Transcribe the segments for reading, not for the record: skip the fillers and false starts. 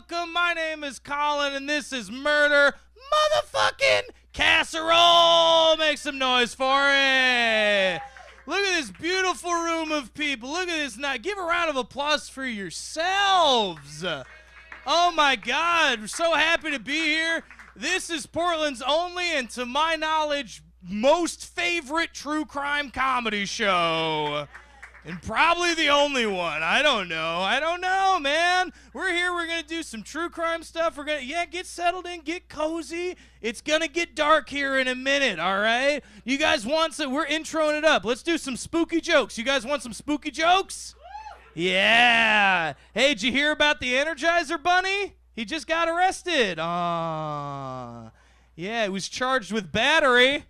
welcome. My name is Colin, and this is Murder Motherfucking Casserole. Make some noise for it. Look at this beautiful room of people. Look at this night. Give a round of applause for yourselves. Oh, my God. We're so happy to be here. This is Portland's only, and to my knowledge, most favorite true crime comedy show. And probably the only one. I don't know, man. We're here. We're going to do some true crime stuff. We're going to, get settled in, get cozy. It's going to get dark here in a minute, all right? You guys want some? We're introing it up. Let's do some spooky jokes. You guys want some spooky jokes? Yeah. Hey, did you hear about the Energizer Bunny? He just got arrested. Yeah, he was charged with battery.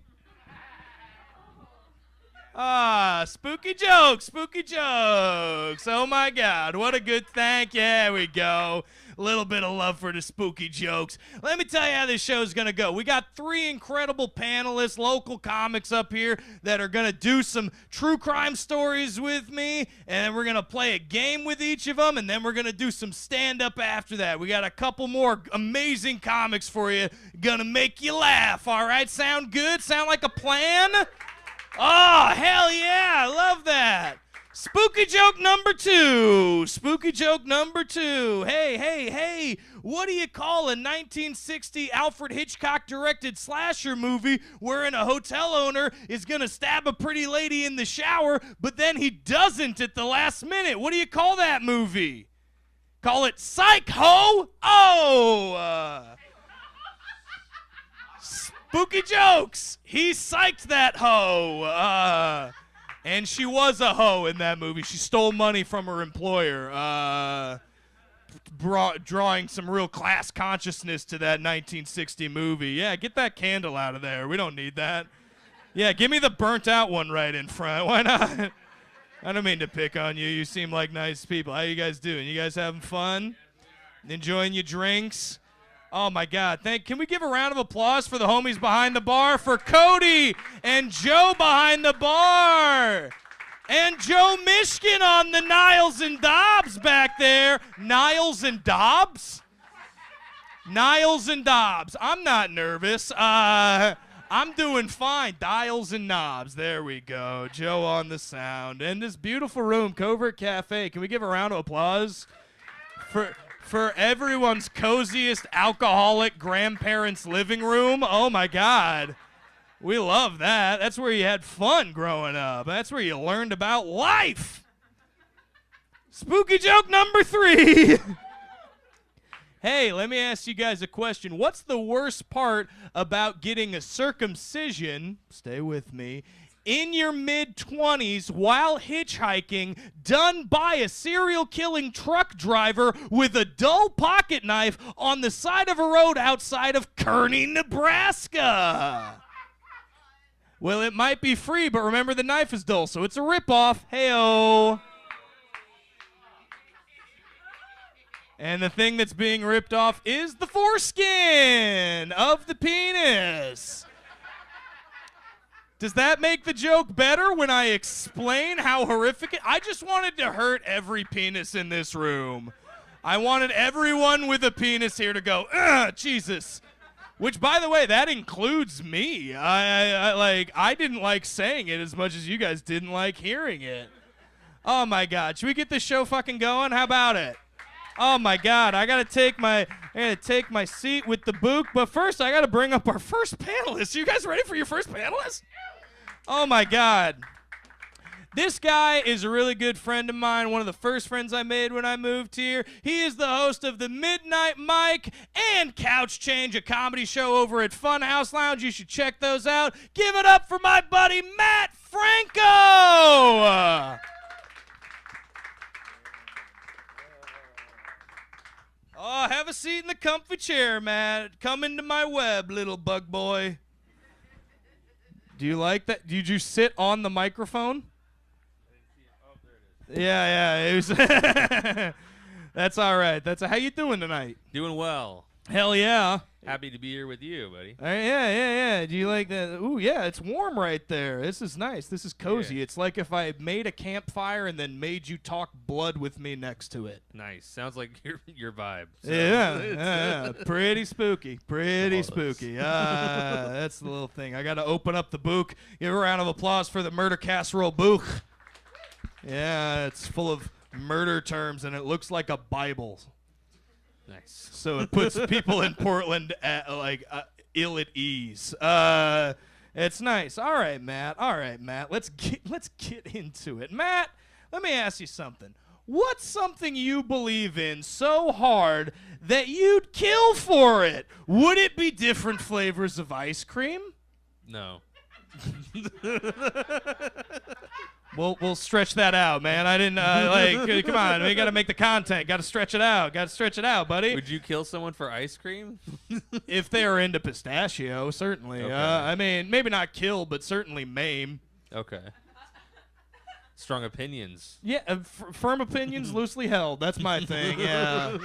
Spooky jokes. Oh, my God. What a good thank. Yeah, we go. A little bit of love for the spooky jokes. Let me tell you how this show's going to go. We got 3 incredible panelists, local comics up here that are going to do some true crime stories with me, and then we're going to play a game with each of them, and then we're going to do some stand-up after that. We got a couple more amazing comics for you. Gonna make you laugh, all right? Sound good? Sound like a plan? Oh, hell yeah, I love that. Spooky joke number 2. Hey, what do you call a 1960 Alfred Hitchcock-directed slasher movie wherein a hotel owner is going to stab a pretty lady in the shower, but then he doesn't at the last minute? What do you call that movie? Call it Psych Ho! Oh! Spooky jokes. He psyched that hoe. And she was a hoe in that movie. She stole money from her employer. Drawing some real class consciousness to that 1960 movie. Yeah, get that candle out of there. We don't need that. Yeah, give me the burnt out one right in front. Why not? I don't mean to pick on you. You seem like nice people. How you guys doing? You guys having fun? Enjoying your drinks? Oh, my God. Can we give a round of applause for the homies behind the bar? For Cody and Joe behind the bar. And Joe Mishkin on the Niles and Dobbs back there. Niles and Dobbs? Niles and Dobbs. I'm not nervous. I'm doing fine. Dials and knobs. There we go. Joe on the sound. And this beautiful room, Covert Cafe. Can we give a round of applause for everyone's coziest alcoholic grandparents' living room? Oh, my God. We love that. That's where you had fun growing up. That's where you learned about life. Spooky joke number 3. Hey, let me ask you guys a question. What's the worst part about getting a circumcision, stay with me, in your mid-20s while hitchhiking, done by a serial-killing truck driver with a dull pocket knife on the side of a road outside of Kearney, Nebraska? Well, it might be free, but remember the knife is dull, so it's a ripoff. Hey-oh. And the thing that's being ripped off is the foreskin of the penis. Does that make the joke better when I explain how horrific it? I just wanted to hurt every penis in this room. I wanted everyone with a penis here to go, ugh, Jesus. Which, by the way, that includes me. I didn't like saying it as much as you guys didn't like hearing it. Oh, my God. Should we get this show fucking going? How about it? Oh, my God. I gotta take my seat with the book. But first, I got to bring up our first panelist. You guys ready for your first panelist? Oh, my God. This guy is a really good friend of mine, one of the first friends I made when I moved here. He is the host of the Midnight Mike and Couch Change, a comedy show over at Funhouse Lounge. You should check those out. Give it up for my buddy Matt Franco. Oh, have a seat in the comfy chair, Matt. Come into my web, little bug boy. Do you like that? Did you sit on the microphone? Yeah, it was. That's all right. How you doing tonight? Doing well. Hell yeah. Happy to be here with you, buddy. Yeah. Do you like that? Ooh, yeah, it's warm right there. This is nice. This is cozy. Yeah. It's like if I made a campfire and then made you talk blood with me next to it. Nice. Sounds like your vibe. So. Yeah. Pretty spooky. Pretty spooky. That's the little thing. I got to open up the book. Give a round of applause for the Murder Casserole book. Yeah, it's full of murder terms, and it looks like a Bible. Nice. So it puts people in Portland at ill at ease. It's nice. All right, Matt. Let's get into it. Matt, let me ask you something. What's something you believe in so hard that you'd kill for it? Would it be different flavors of ice cream? No. We'll stretch that out, man. I didn't come on. We got to make the content. Got to stretch it out. buddy. Would you kill someone for ice cream? If they are into pistachio, certainly. Okay. I mean, maybe not kill, but certainly maim. Okay. Strong opinions. Yeah, firm opinions, loosely held. That's my thing. Yeah,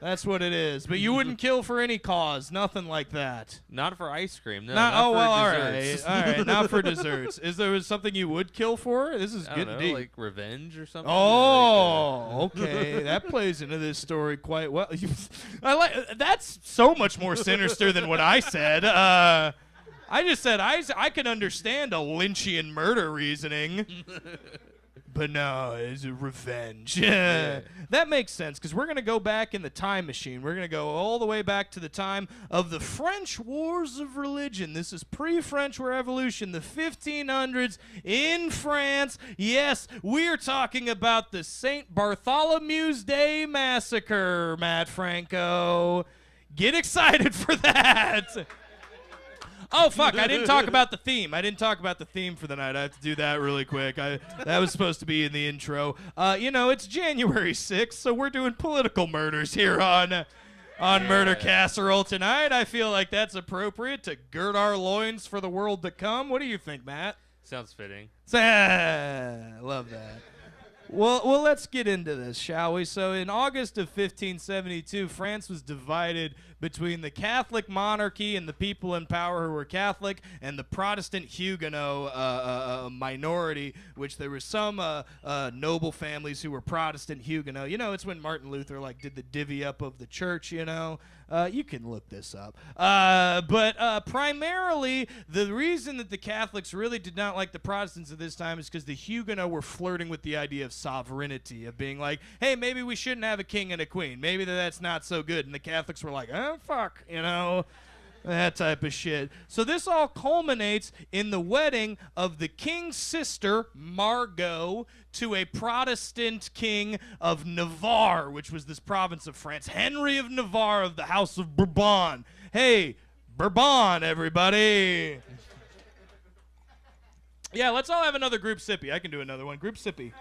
that's what it is. But you wouldn't kill for any cause, nothing like that. Not for ice cream. No. Not for desserts. all right. Not for desserts. Is there something you would kill for? This is I getting don't know, deep. like revenge or something. Oh, okay. That plays into this story quite well. That's so much more sinister than what I said. I just said I can understand a Lynchian murder reasoning. But no, it's a revenge. Yeah. That makes sense, because we're going to go back in the time machine. We're going to go all the way back to the time of the French Wars of Religion. This is pre-French Revolution, the 1500s in France. Yes, we're talking about the St. Bartholomew's Day Massacre, Matt Franco. Get excited for that. Oh, fuck, I didn't talk about the theme. For the night. I have to do that really quick. That was supposed to be in the intro. It's January 6th, so we're doing political murders here on Murder Casserole tonight. I feel like that's appropriate to gird our loins for the world to come. What do you think, Matt? Sounds fitting. I love that. Well, let's get into this, shall we? So in August of 1572, France was divided between the Catholic monarchy and the people in power who were Catholic and the Protestant Huguenot minority, which there were some noble families who were Protestant Huguenot. It's when Martin Luther did the divvy up of the church, You can look this up. But primarily, the reason that the Catholics really did not like the Protestants at this time is because the Huguenots were flirting with the idea of sovereignty, of being like, hey, maybe we shouldn't have a king and a queen. Maybe that's not so good. And the Catholics were like, oh, fuck, that type of shit. So this all culminates in the wedding of the king's sister, Margot, to a Protestant king of Navarre, which was this province of France, Henry of Navarre of the House of Bourbon. Hey, Bourbon, everybody. Yeah, let's all have another group sippy. I can do another one. Group sippy.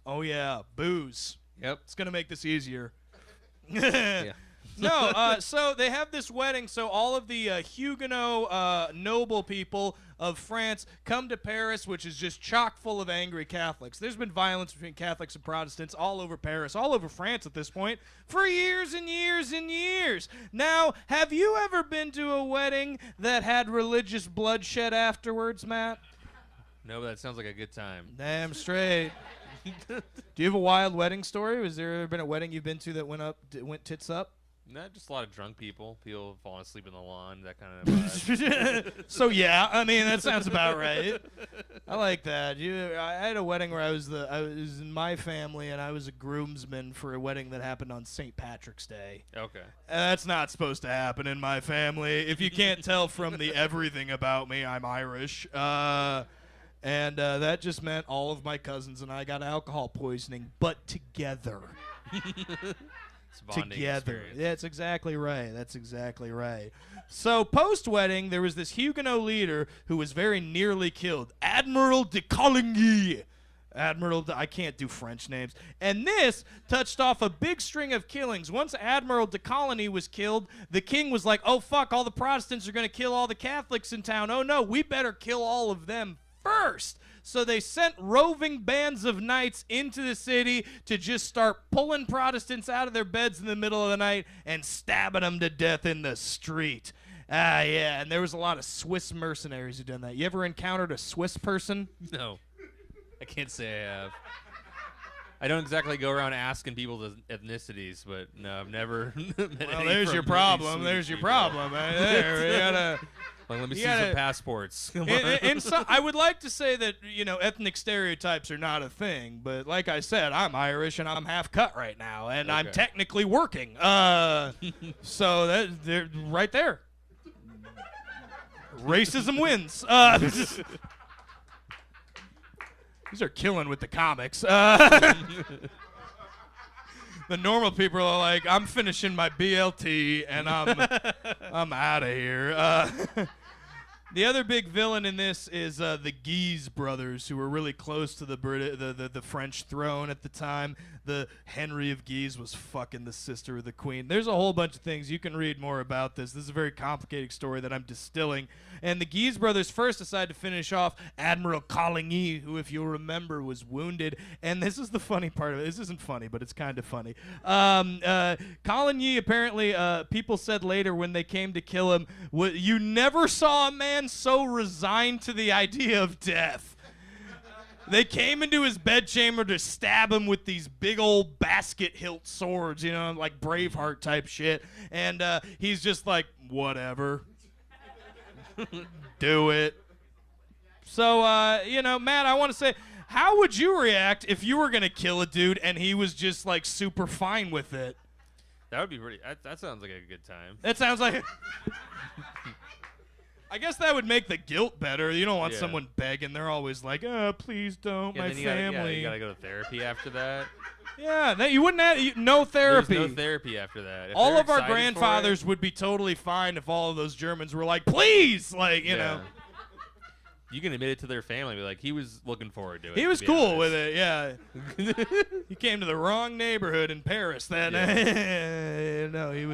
Oh, yeah, booze. Yep. It's going to make this easier. Yeah. No, so they have this wedding, so all of the Huguenot noble people of France come to Paris, which is just chock full of angry Catholics. There's been violence between Catholics and Protestants all over Paris, all over France at this point, for years and years and years. Now, have you ever been to a wedding that had religious bloodshed afterwards, Matt? No, but that sounds like a good time. Damn straight. Do you have a wild wedding story? Has there ever been a wedding you've been to that went tits up? Not just a lot of drunk people falling asleep in the lawn, that kind of vibe. So yeah, I mean that sounds about right. I like that. I had a wedding where I was in my family and I was a groomsman for a wedding that happened on St. Patrick's Day. Okay. That's not supposed to happen in my family. If you can't tell from the everything about me, I'm Irish. And that just meant all of my cousins and I got alcohol poisoning, but together. Together. Experience. Yeah, that's exactly right. So post-wedding, there was this Huguenot leader who was very nearly killed, Admiral de Coligny. I can't do French names. And this touched off a big string of killings. Once Admiral de Coligny was killed, the king was like, oh, fuck, all the Protestants are going to kill all the Catholics in town. Oh, no, we better kill all of them first. So they sent roving bands of knights into the city to just start pulling Protestants out of their beds in the middle of the night and stabbing them to death in the street. Yeah, and there was a lot of Swiss mercenaries who done that. You ever encountered a Swiss person? No. I can't say I have. I don't exactly go around asking people's ethnicities, but no, I've never met Well, any there's from your really problem. sweet There's your people. problem. Right there. You gotta... Like, let me You see gotta- some passports. Come on. And so, I would like to say that, ethnic stereotypes are not a thing, but like I said, I'm Irish and I'm half cut right now, and I'm Okay. technically working. So they're right there. Racism wins. These are killing with the comics. The normal people are like, I'm finishing my BLT and I'm out of here. The other big villain in this is the Guise brothers, who were really close to the French throne at the time. The Henry of Guise was fucking the sister of the queen. There's a whole bunch of things. You can read more about this. This is a very complicated story that I'm distilling. And the Guise brothers first decided to finish off Admiral Coligny, who, if you'll remember, was wounded. And this is the funny part of it. This isn't funny, but it's kind of funny. Coligny, apparently, people said later when they came to kill him, you never saw a man so resigned to the idea of death. They came into his bedchamber to stab him with these big old basket hilt swords, like Braveheart type shit. And he's just like, whatever. Do it. So, Matt, I want to say, how would you react if you were going to kill a dude and he was just like super fine with it? That would be pretty. That sounds like a good time. That sounds like... I guess that would make the guilt better. You don't want Yeah. someone begging. They're always like, please don't, Yeah, my then family. you gotta go to therapy after that. Yeah, you wouldn't have no therapy. There's no therapy after that. If All they're of our excited for grandfathers would be totally fine if all of those Germans were like, please, like, it, you can admit it to their family. Be like, he was looking forward to it. He was to be cool honest. with it, yeah. He came to the wrong neighborhood in Paris then. No, he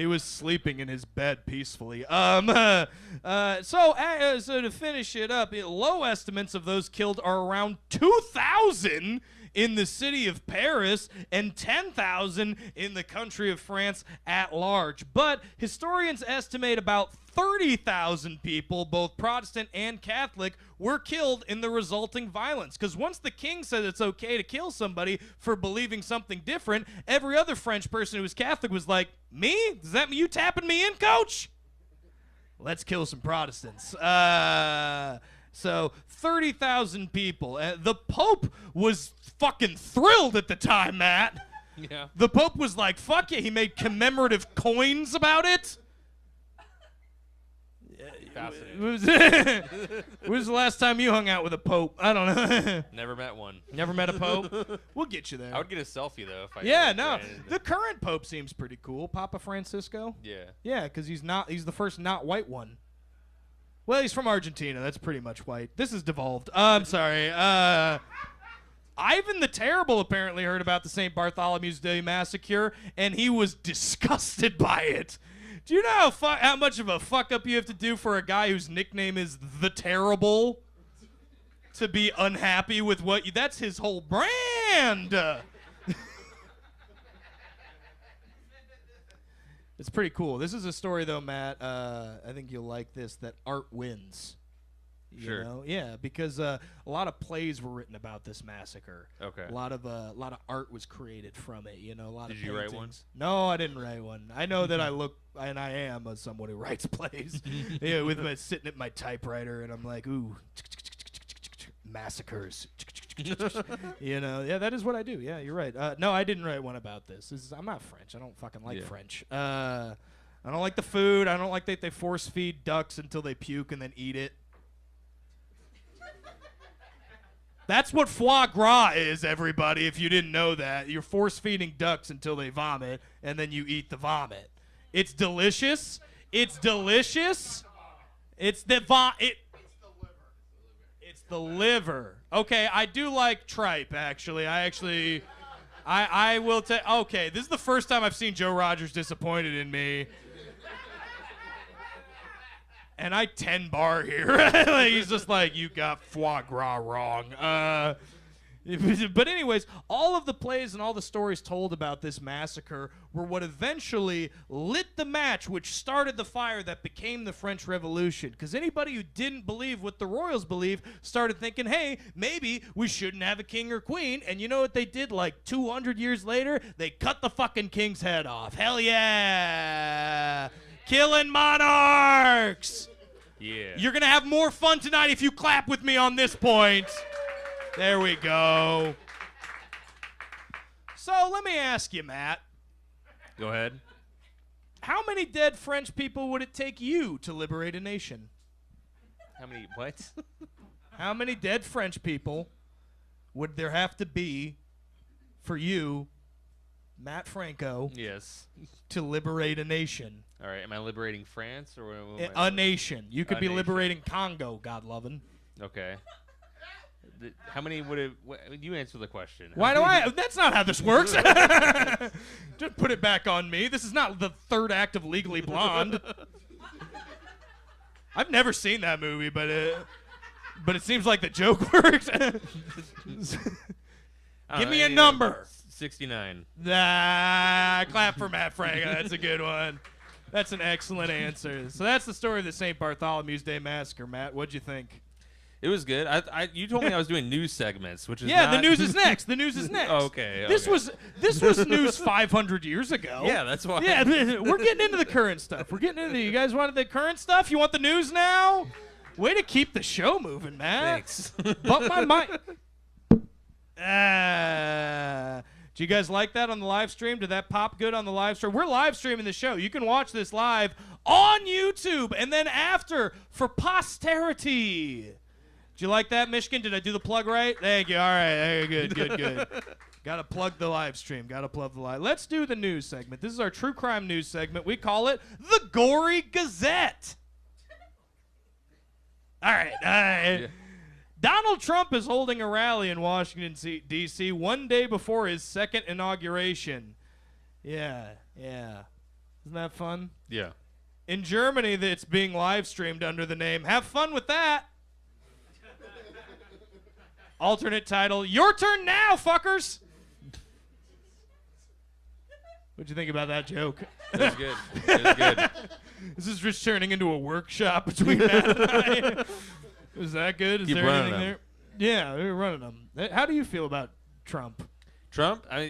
was sleeping in his bed peacefully. So to finish it up, low estimates of those killed are around 2,000 in the city of Paris and 10,000 in the country of France at large. But historians estimate about 30,000 people, both Protestant and Catholic, were killed in the resulting violence. Because once the king said it's okay to kill somebody for believing something different, every other French person who was Catholic was like, me? Does that mean you tapping me in, coach? Let's kill some Protestants. So 30,000 people. The Pope was fucking thrilled at the time, Matt. Yeah. The Pope was like, fuck yeah. He made commemorative coins about it. Fascinating. When was the last time you hung out with a Pope? I don't know. Never met one. Never met a Pope? We'll get you there. I would get a selfie though if I. Yeah, could, no. granted. The current Pope seems pretty cool. Papa Francisco. Yeah. Yeah, because he's the first not white one. Well, he's from Argentina. That's pretty much white. This is devolved. I'm sorry. Ivan the Terrible apparently heard about the St. Bartholomew's Day massacre, and he was disgusted by it. Do you know how much of a fuck up you have to do for a guy whose nickname is the Terrible to be unhappy with what you... That's his whole brand. It's pretty cool. This is a story, though, Matt. I think you'll like this, that art wins. You Sure. know? Yeah, because a lot of plays were written about this massacre. Okay. A lot of art was created from it. A lot of Did you write paintings. one? No, I didn't write one. I know that I look, and I am someone who writes plays. With my sitting at my typewriter, and I'm like, ooh, massacres. Yeah, that is what I do. Yeah, you're right. No, I didn't write one about this. I'm not French. I don't fucking like French. I don't like the food. I don't like that they force feed ducks until they puke and then eat it. That's what foie gras is, everybody, if you didn't know that. You're force-feeding ducks until they vomit, and then you eat the vomit. It's delicious. It's delicious. It's the It's the liver. Okay, I do like tripe, actually. I will tell... Okay, this is the first time I've seen Joe Rogers disappointed in me. and I 10 bar here. Like, he's just like, you got foie gras wrong. But anyways, all of the plays and all the stories told about this massacre were what eventually lit the match which started the fire that became the French Revolution. Because anybody who didn't believe what the royals believe started thinking, hey, maybe we shouldn't have a king or queen. And you know what they did like 200 years later? They cut the fucking king's head off. Hell yeah! Killing monarchs! Yeah. You're going to have more fun tonight if you clap with me on this point. There we go. So let me ask you, Matt. Go ahead. How many dead French people would it take you to liberate a nation? How many? What? How many dead French people would there have to be for you, Matt Franco, Yes. to liberate a nation? All right. Am I liberating France or A nation. You could A be nation. liberating Congo, God loving. Okay. How many would it? You answer the question. Why do I? That's not how this works. Just put it back on me. This is not the third act of Legally Blonde. I've never seen that movie, but it seems like the joke works. Give me a number. 69. Clap for Matt Franco. That's a good one. That's an excellent answer. So that's the story of the St. Bartholomew's Day Massacre. Matt, what'd you think? It was good. You told me I was doing news segments, which is Yeah, not... the news is next. The news is next. Okay. This was news 500 years ago. Yeah, that's why. Yeah, we're getting into the current stuff. We're getting into you guys wanted the current stuff? You want the news now? Way to keep the show moving, Matt. Thanks. But my mind. Do you guys like that on the live stream? Did that pop good on the live stream? We're live streaming the show. You can watch this live on YouTube and then after for posterity. Did you like that, Michigan? Did I do the plug right? Thank you. All right. Good. Got to plug the live stream. Got to plug the live. Let's do the news segment. This is our true crime news segment. We call it the Gory Gazette. All right. Yeah. Donald Trump is holding a rally in Washington, D.C. one day before his second inauguration. Yeah. Isn't that fun? Yeah. In Germany, it's being live streamed under the name Have Fun With That. Alternate title, Your Turn Now, Fuckers. What'd you think about that joke? It was good. It was good. This is just turning into a workshop between Matt and I. Was that good? Is Keep there running anything them. there? Yeah, we're running them. How do you feel about Trump? Trump, I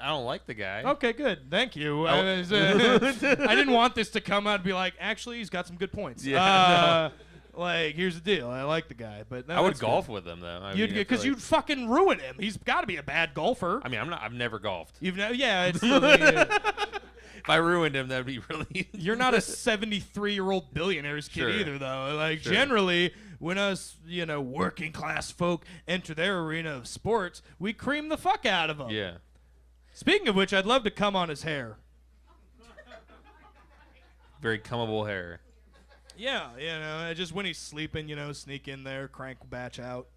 don't like the guy. Okay, good. Thank you. Oh. I didn't want this to come out and be like, actually, he's got some good points. Yeah, Like, here's the deal. I like the guy, but no, I would that's golf good. with him though. Because you'd fucking ruin him. He's got to be a bad golfer. I mean, I've never golfed. It's If I ruined him, that'd be really. You're not a 73-year-old billionaire's kid Sure. either, though. Like, Sure. generally, when us, working class folk enter their arena of sports, we cream the fuck out of them. Yeah. Speaking of which, I'd love to come on his hair. Very cummable hair. Yeah, just when he's sleeping, sneak in there, crank batch out.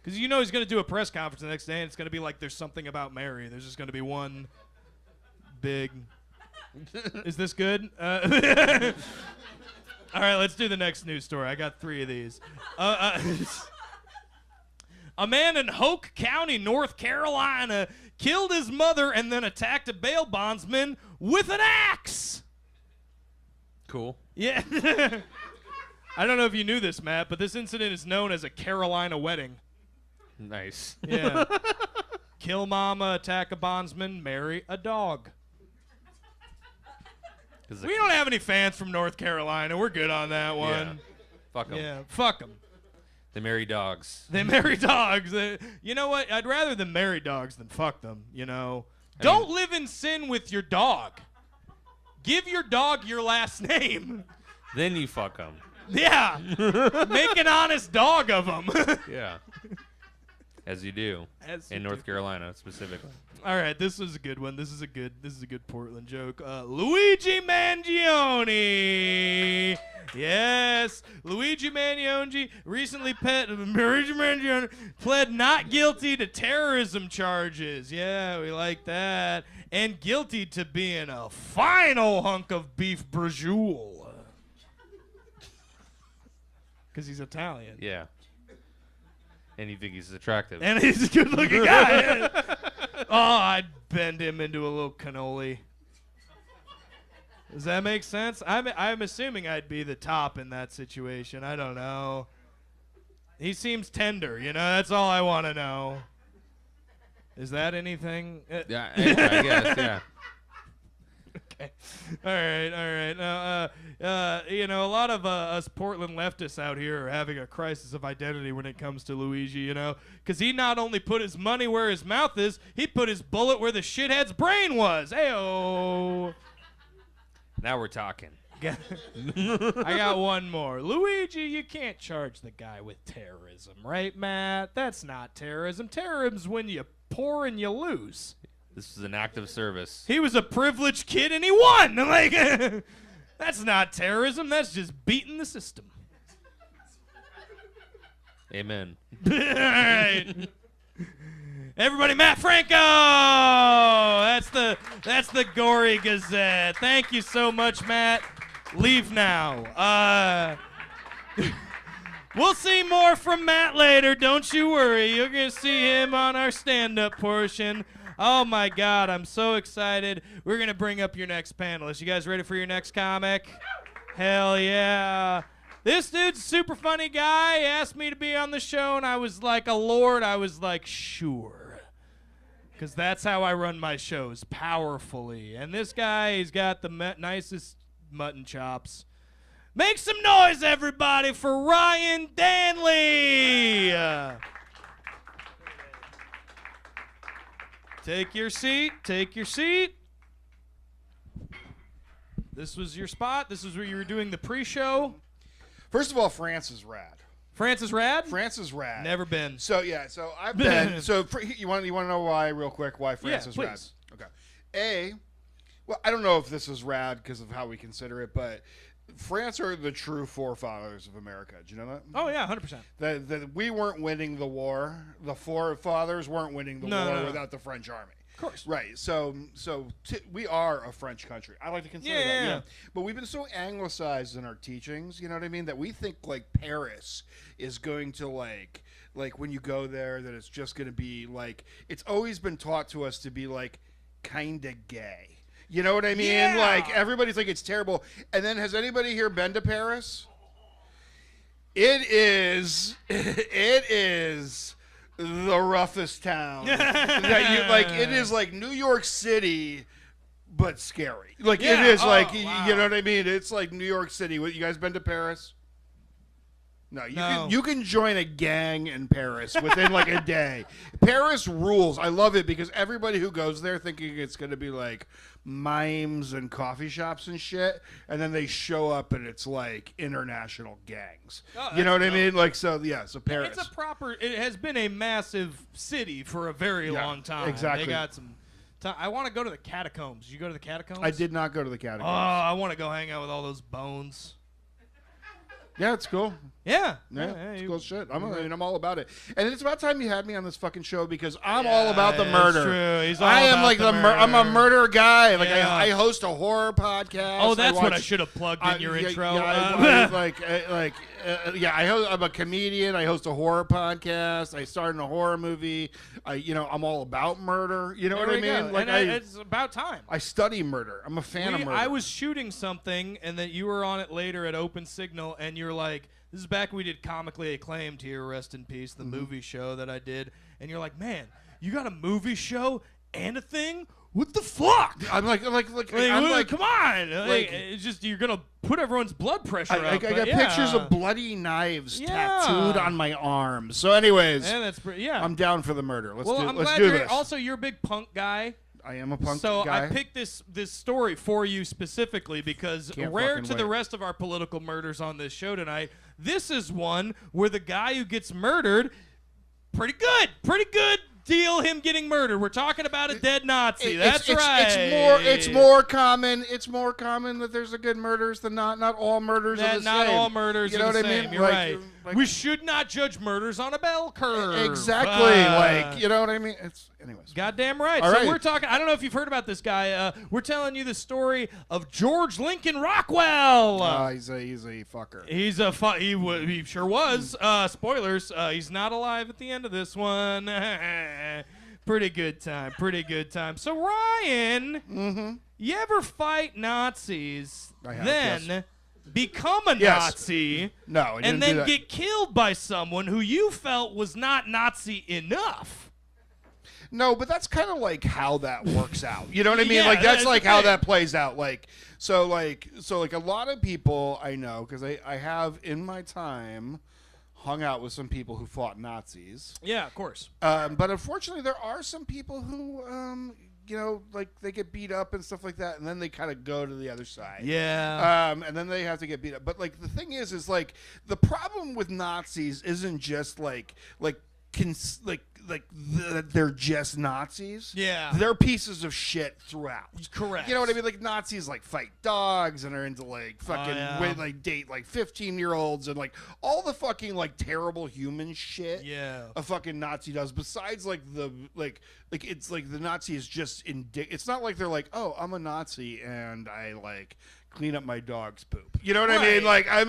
Because he's going to do a press conference the next day, and it's going to be like There's Something About Mary. There's just going to be one big... Is this good? All right, let's do the next news story. I got 3 of these. A man in Hoke County, North Carolina, killed his mother and then attacked a bail bondsman with an axe. Cool. Yeah. I don't know if you knew this, Matt, but this incident is known as a Carolina wedding. Nice. Yeah. Kill mama, attack a bondsman, marry a dog. We don't have any fans from North Carolina. We're good on that one. Yeah. Fuck them. Yeah, fuck them. They marry dogs. They marry dogs. You know what? I'd rather them marry dogs than fuck them, Don't live in sin with your dog. Give your dog your last name. Then you fuck them. Yeah. Make an honest dog of them. Yeah. As you do. In North Carolina, specifically. All right, this is a good one. This is a good Portland joke. Luigi Mangione. Yes, Luigi Mangione recently pled not guilty to terrorism charges. Yeah, we like that. And guilty to being a final hunk of beef braciole. Because he's Italian. Yeah. And you think he's attractive. And he's a good-looking guy. Oh, I'd bend him into a little cannoli. Does that make sense? I'm assuming I'd be the top in that situation. I don't know. He seems tender, you know? That's all I want to know. Is that anything? Yeah, I guess, yeah. Okay. All right. Now, you know, a lot of us Portland leftists out here are having a crisis of identity when it comes to Luigi, you know, because he not only put his money where his mouth is, he put his bullet where the shithead's brain was. Hey-oh. Now we're talking. I got one more. Luigi, you can't charge the guy with terrorism, right, Matt? That's not terrorism. Terrorism's when you pour and you lose. This is an act of service. He was a privileged kid and he won. Like, that's not terrorism. That's just beating the system. Amen. All right. Everybody, Matt Franco. That's the Gory Gazette. Thank you so much, Matt. Leave now. We'll see more from Matt later. Don't you worry. You're gonna see him on our stand-up portion. Oh my God, I'm so excited. We're gonna bring up your next panelist. You guys ready for your next comic? Hell yeah. This dude's a super funny guy. He asked me to be on the show, and I was like a lord. I was like, sure. Because that's how I run my shows, powerfully. And this guy, he's got the nicest mutton chops. Make some noise, everybody, for Ryan Danley. Take your seat. Take your seat. This was your spot. This is where you were doing the pre-show. First of all, France is rad. France is rad? France is rad. Never been. So yeah, so I've been. So you want to know why, real quick, why France is rad? Please. Okay. Well, I don't know if this is rad because of how we consider it, but France are the true forefathers of America. Do you know that? Oh yeah, 100%. That we weren't winning the war. The forefathers weren't winning the war No. without the French army. Of course. Right. So we are a French country. I like to consider that. Yeah. Yeah. But we've been so anglicized in our teachings, you know what I mean, that we think like Paris is going to like when you go there that it's just going to be like, it's always been taught to us to be like kind of gay. You know what I mean? Yeah. Like everybody's like it's terrible. And then has anybody here been to Paris? It is the roughest town that you like. It is like New York City, but scary. Like Yeah. it is Wow. you know what I mean. It's like New York City. You guys been to Paris? No, you can join a gang in Paris within like a day. Paris rules. I love it because everybody who goes there thinking it's going to be like mimes and coffee shops and shit, and then they show up and it's like international gangs. Oh, you know what that's I mean? Like so Paris. It's a proper. It has been a massive city for a very Yeah, long time. exactly. They got some. I want to go to the catacombs. You go to the catacombs? I did not go to the Oh, catacombs. I want to go hang out with all those bones. Yeah, it's cool. Yeah. It's cool shit. I'm all about it. And it's about time you had me on this fucking show because I'm all about the murder. True. He's all I am about like the I'm a murder guy. Like Yeah. I host a horror podcast. Oh, that's what I watch- should have plugged in your intro. I'm a comedian. I host a horror podcast. I starred in a horror movie. I'm all about murder. You know There what I we go. mean? Like And it's about time. I study murder. I'm a fan of murder. I was shooting something, and then you were on it later at Open Signal, and you're like, this is back when we did Comically Acclaimed here, rest in peace, the movie show that I did, and you're like, man, you got a movie show and a thing? What the fuck? I'm like come on! It's just you're gonna put everyone's blood pressure I up. got pictures of bloody knives tattooed on my arms. So, anyways, Yeah, that's pretty. Yeah. I'm down for the murder. I'm Let's glad do you're this. also you're a big punk guy. I am a punk So guy. I picked this story for you specifically because Can't rare fucking to the wait. rest of our political murders on this show tonight, this is one where the guy who gets murdered, pretty good deal him getting murdered. We're talking about a dead Nazi. That's right. It's more common. It's more common that there's a good murders than not. Not all murders are the Not same. all murders You are know the what I same. mean? You're Like- right. like- We should not judge murders on a bell curve. Exactly. Like, you know what I mean? anyways. Goddamn right. All So right. we're talking. I don't know if you've heard about this guy. We're telling you the story of George Lincoln Rockwell. He's a fucker. He sure was. Spoilers. He's not alive at the end of this one. Pretty good time. Pretty good time. So Ryan, you ever fight Nazis? I have, then. yes. Become a Yes. Nazi, No, I didn't and do then that. get killed by someone who you felt was not Nazi enough. No, but that's kind of like how that works out. You know what I mean? Yeah, Like that's that's like the how thing. that plays out. So a lot of people I know, because I have in my time hung out with some people who fought Nazis. Yeah, of course. But unfortunately, there are some people who, like they get beat up and stuff like that, and then they kind of go to the other side. Yeah. And then they have to get beat up. But like the thing is like the problem with Nazis isn't just they're just Nazis. Yeah. They're pieces of shit throughout. Correct. You know what I mean? Like Nazis like fight dogs and are into like fucking date like 15-year-olds and like all the fucking like terrible human shit. Yeah. A fucking Nazi does. Besides like the it's like the Nazi is just it's not like they're like, oh, I'm a Nazi and I like clean up my dog's poop. You know what I mean? Like I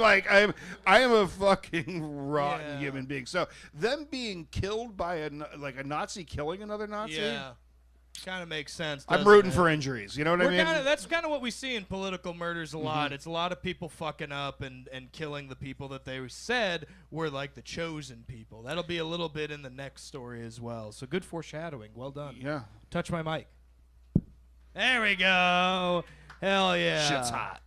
am a fucking rotten human being. So them being killed by a Nazi killing another Nazi. Yeah. Kind of makes sense. I'm doesn't rooting it? for injuries. You know what I mean? That's kind of what we see in political murders a lot. It's a lot of people fucking up and killing the people that they said were like the chosen people. That'll be a little bit in the next story as well. So good foreshadowing. Well done. Yeah. Touch my mic. There we go. Hell yeah. Shit's hot.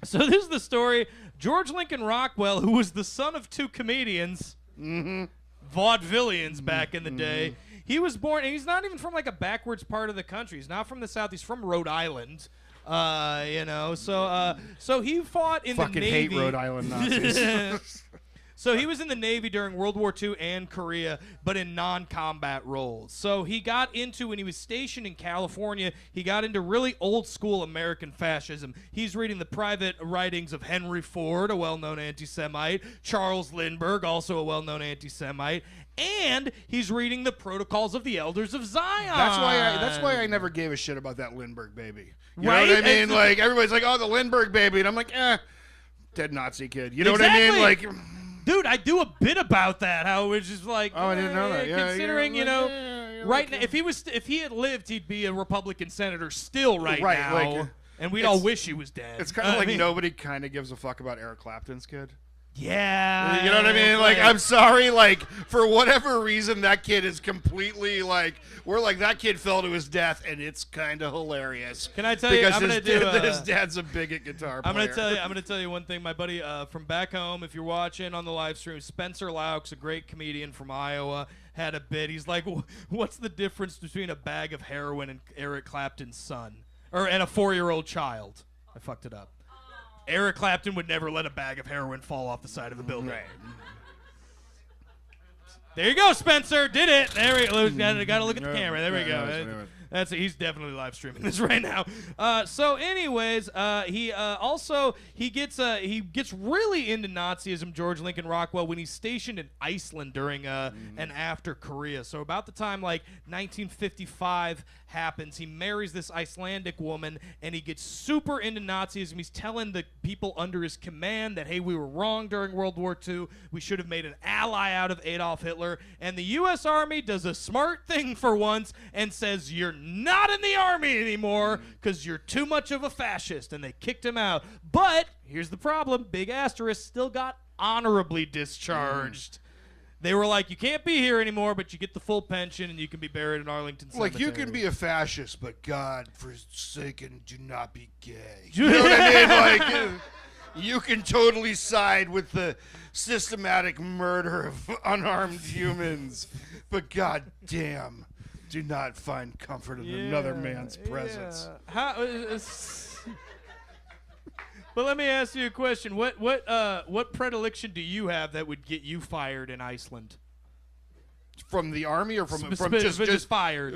So this is the story. George Lincoln Rockwell, who was the son of two comedians, vaudevillians back in the day. He was born, and he's not even from like a backwards part of the country. He's not from the South. He's from Rhode Island. So he fought in Fucking the Navy. hate Rhode Island Nazis. So he was in the Navy during World War II and Korea, but in non-combat roles. So he got into, when he was stationed in California, he got into really old-school American fascism. He's reading the private writings of Henry Ford, a well-known anti-Semite, Charles Lindbergh, also a well-known anti-Semite, and he's reading the Protocols of the Elders of Zion. That's why I never gave a shit about that Lindbergh baby. You Right? know what I mean? Like everybody's like, "Oh, the Lindbergh baby," and I'm like, dead Nazi kid. You know what I mean? Like, dude, I do a bit about that. How it was just like, oh, I didn't know that. Yeah, considering, right now, if he had lived, he'd be a Republican senator still right now, like, and we'd all wish he was dead. It's kind of like nobody kind of gives a fuck about Eric Clapton's kid. Yeah. You know what I mean? Like, I'm sorry, like, for whatever reason, that kid is completely, like, we're like, that kid fell to his death, and it's kind of hilarious. Can I tell you, I'm going to do... his dad's a bigot guitar player. I'm gonna tell you one thing. My buddy from back home, if you're watching on the live stream, Spencer Laux, a great comedian from Iowa, had a bit. He's like, what's the difference between a bag of heroin and Eric Clapton's son? And a 4-year-old child? I fucked it up. Eric Clapton would never let a bag of heroin fall off the side of a building. Right. There you go, Spencer. Did it. There we go. Got to look at the camera. There we go. That's it. He's definitely live streaming this right now. So, anyways, he gets really into Nazism, George Lincoln Rockwell, when he's stationed in Iceland during and after Korea. So about the time like 1955 happens, he marries this Icelandic woman, and he gets super into Nazism. He's telling the people under his command that, hey, we were wrong during World War II. We should have made an ally out of Adolf Hitler. And the U.S. Army does a smart thing for once and says, you're not in the Army anymore because you're too much of a fascist. And they kicked him out. But here's the problem. Big asterisk, still got honorably discharged. They were like, you can't be here anymore, but you get the full pension and you can be buried in Arlington Cemetery. Like, you can be a fascist, but God forsaken, do not be gay. You know what I mean? Like, you can totally side with the systematic murder of unarmed humans, but God damn, do not find comfort in another man's presence. But let me ask you a question. What predilection do you have that would get you fired in Iceland? From the Army or from just fired?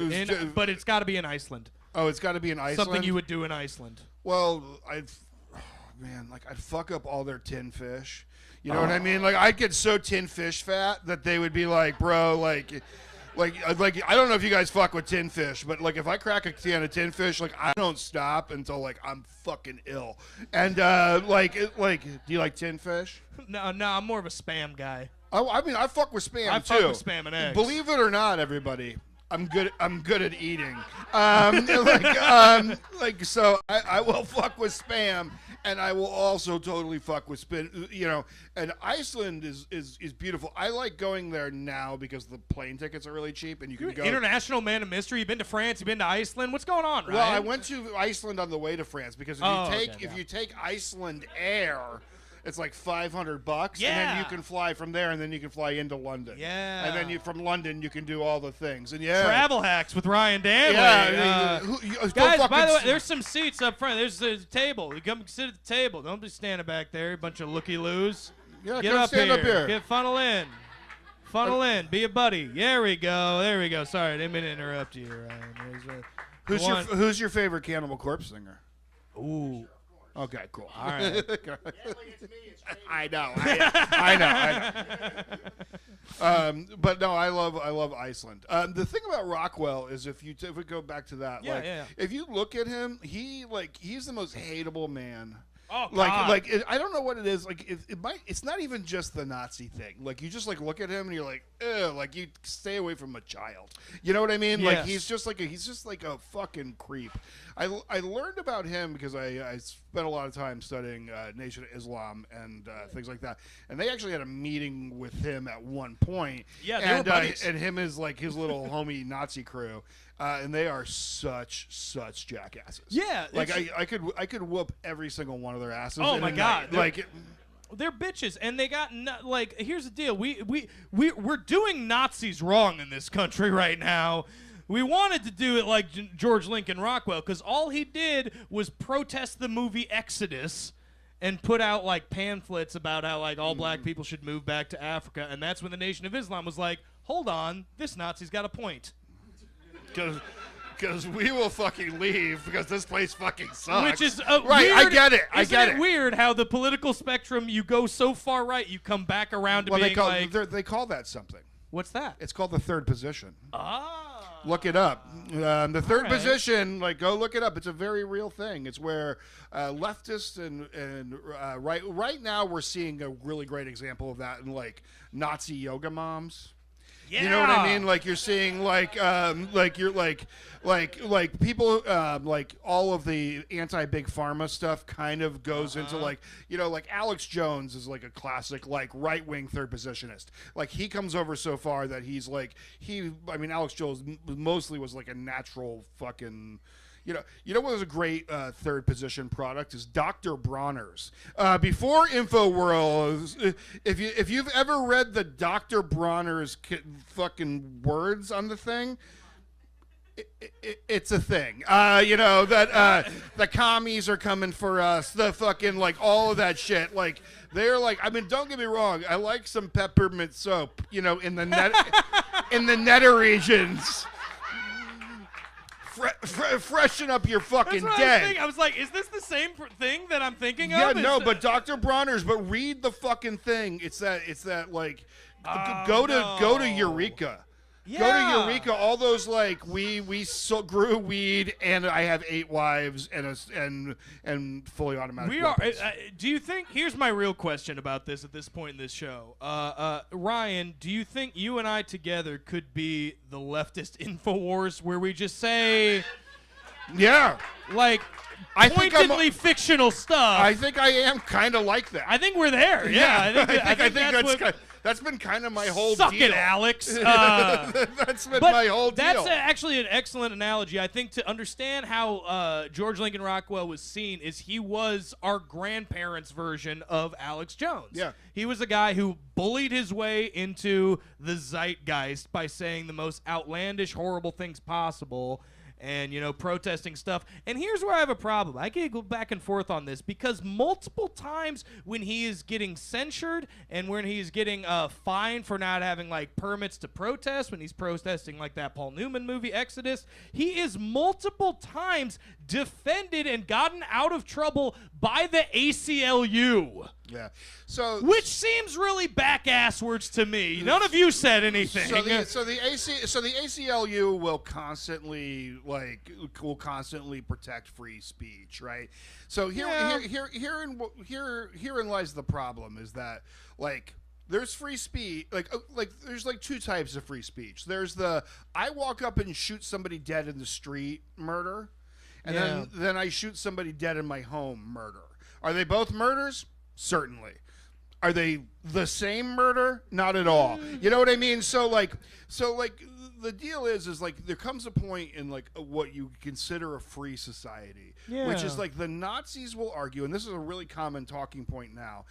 But it's got to be in Iceland. Oh, it's got to be in Iceland? Something you would do in Iceland. Well, I'd fuck up all their tin fish. You know what I mean? Like, I'd get so tin fish fat that they would be like, bro, like, Like I don't know if you guys fuck with tin fish, but like if I crack a can of tin fish, like I don't stop until like I'm fucking ill. And do you like tin fish? No, I'm more of a Spam guy. I mean, I fuck with Spam too. I fuck with Spam and eggs. Believe it or not, everybody, I'm good at eating. So I will fuck with Spam. And I will also totally fuck with spin, And Iceland is beautiful. I like going there now because the plane tickets are really cheap, and you can go. International man of mystery. You've been to France. You've been to Iceland. What's going on, right? Well, I went to Iceland on the way to France because if you take Iceland Air, it's like $500, yeah. And then you can fly from there, and then you can fly into London. Yeah. And then from London you can do all the things. And Travel hacks with Ryan Danley. Yeah. Guys, by the way, there's some seats up front. There's a table. You come sit at the table. Don't be standing back there, a bunch of looky-loos. Yeah, Get come up stand here. up here. Get funnel in. Funnel in. Be a buddy. There we go. Sorry, I didn't mean to interrupt you, Ryan. Who's your favorite Cannibal Corpse singer? Ooh. Okay, cool. All right. I know. But no, I love Iceland. The thing about Rockwell is if we go back to that, if you look at him, he's the most hateable man. Oh, God. I don't know what it is. Like it's not even just the Nazi thing. Like you just look at him and you're like, ugh, like you stay away from a child. You know what I mean? Yes. Like he's just like a fucking creep. I learned about him because I spent a lot of time studying Nation of Islam and things like that. And they actually had a meeting with him at one point. Yeah, they were buddies. And him is like his little homie Nazi crew. And they are such jackasses. Yeah, like I could whoop every single one of their asses. Oh my God! They're bitches, and they got here's the deal: we're doing Nazis wrong in this country right now. We wanted to do it like George Lincoln Rockwell because all he did was protest the movie Exodus and put out like pamphlets about how like all black people should move back to Africa, and that's when the Nation of Islam was like, hold on, this Nazi's got a point. Because we will fucking leave because this place fucking sucks. Which is right. Weird, I get it. Isn't it weird how the political spectrum you go so far right, you come back around to being they call that something. What's that? It's called the third position. Ah. Look it up. The third position, go look it up. It's a very real thing. It's where leftists and right now we're seeing a really great example of that in like Nazi yoga moms. Yeah. You know what I mean? Like you're seeing like people like all of the anti-big pharma stuff kind of goes into like Alex Jones is like a classic like right-wing third positionist. Like he comes over so far that he's like Alex Jones mostly was like a natural fucking. You know what was a great third position product is Dr. Bronner's. Before InfoWorld, if you've ever read the Dr. Bronner's fucking words on the thing, it's a thing. The commies are coming for us. The fucking like all of that shit. Like they're like, don't get me wrong. I like some peppermint soap. In the nether regions. Freshen up your fucking day. I was like, is this the same thing that I'm thinking of? Yeah, no, but Dr. Bronner's. But read the fucking thing. It's that like, go to Eureka. Yeah. Go to Eureka. All those like we grew weed, and I have 8 wives and fully automatic. Weapons. Do you think? Here's my real question about this at this point in this show, Ryan. Do you think you and I together could be the leftist InfoWars, where we just say, yeah, like pointedly fictional stuff? I think I am kind of like that. I think we're there. Yeah, I think that's been kind of my whole deal. Suck it, Alex. That's been my whole deal. That's actually an excellent analogy. I think to understand how George Lincoln Rockwell was seen is he was our grandparents' version of Alex Jones. Yeah. He was a guy who bullied his way into the zeitgeist by saying the most outlandish, horrible things possible. And, protesting stuff. And here's where I have a problem. I can go back and forth on this because multiple times when he is getting censured and when he's getting fined for not having, like, permits to protest, when he's protesting, like, that Paul Newman movie, Exodus, he is multiple times defended and gotten out of trouble by the ACLU. Yeah. So which seems really back-asswards to me. None of you said anything. So the ACLU will constantly protect free speech, right? So herein lies the problem is that there's free speech there's two types of free speech. There's the I walk up and shoot somebody dead in the street murder, and then I shoot somebody dead in my home murder. Are they both murders? Certainly. Are they the same murder? Not at all. You know what I mean? So the deal is there comes a point in what you consider a free society, which is the Nazis will argue, and this is a really common talking point now.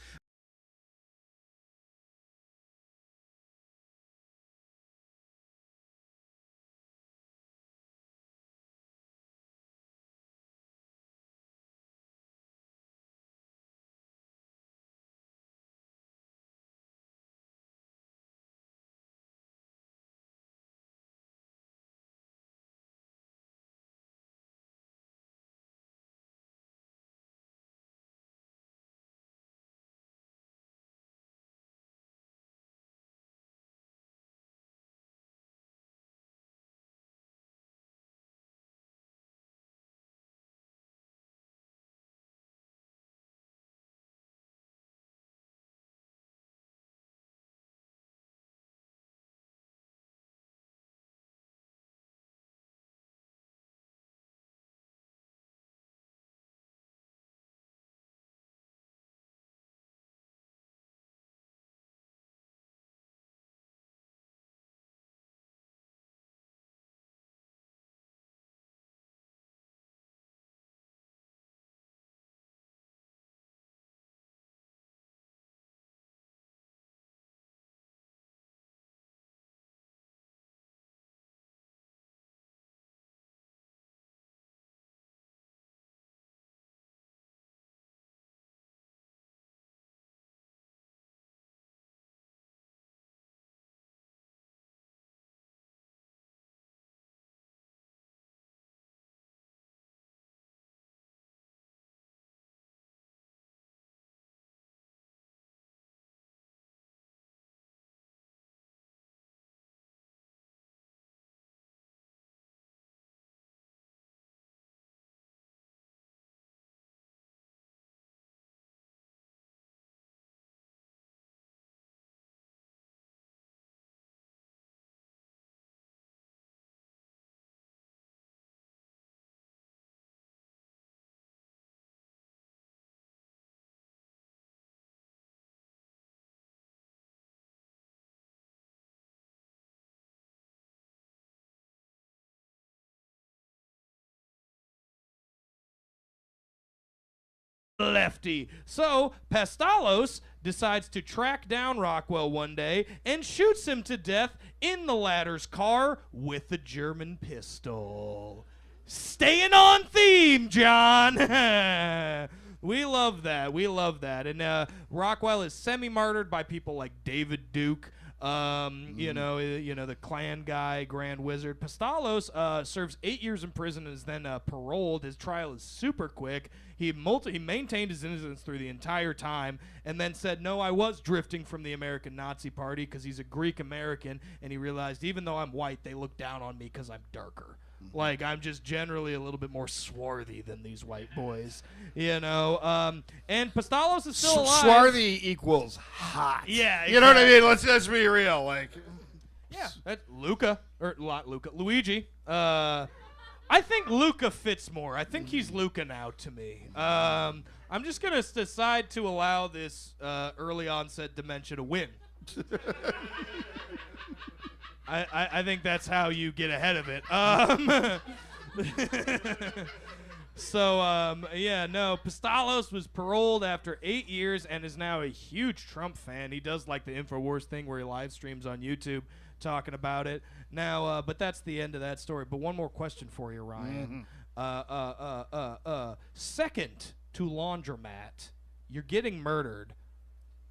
Lefty. So Pastalos decides to track down Rockwell one day and shoots him to death in the latter's car with a German pistol. Staying on theme, John. We love that. We love that. And Rockwell is semi-martyred by people like David Duke. You know, the Klan guy, Grand Wizard. Pastalos serves 8 years in prison and is then paroled. His trial is super quick. He maintained his innocence through the entire time and then said, no, I was drifting from the American Nazi Party because he's a Greek American, and he realized even though I'm white, they look down on me because I'm darker. Like, I'm just generally a little bit more swarthy than these white boys, you know. And Pastalos is still alive. Swarthy equals hot. Yeah, exactly. You know what I mean? Let's be real. Yeah, that's Luigi. I think Luca fits more. I think he's Luca now to me. I'm just going to decide to allow this early onset dementia to win. I think that's how you get ahead of it. Pastalos was paroled after 8 years and is now a huge Trump fan. He does like the InfoWars thing where he live streams on YouTube talking about it. Now, but that's the end of that story. But one more question for you, Ryan. Second to laundromat, you're getting murdered.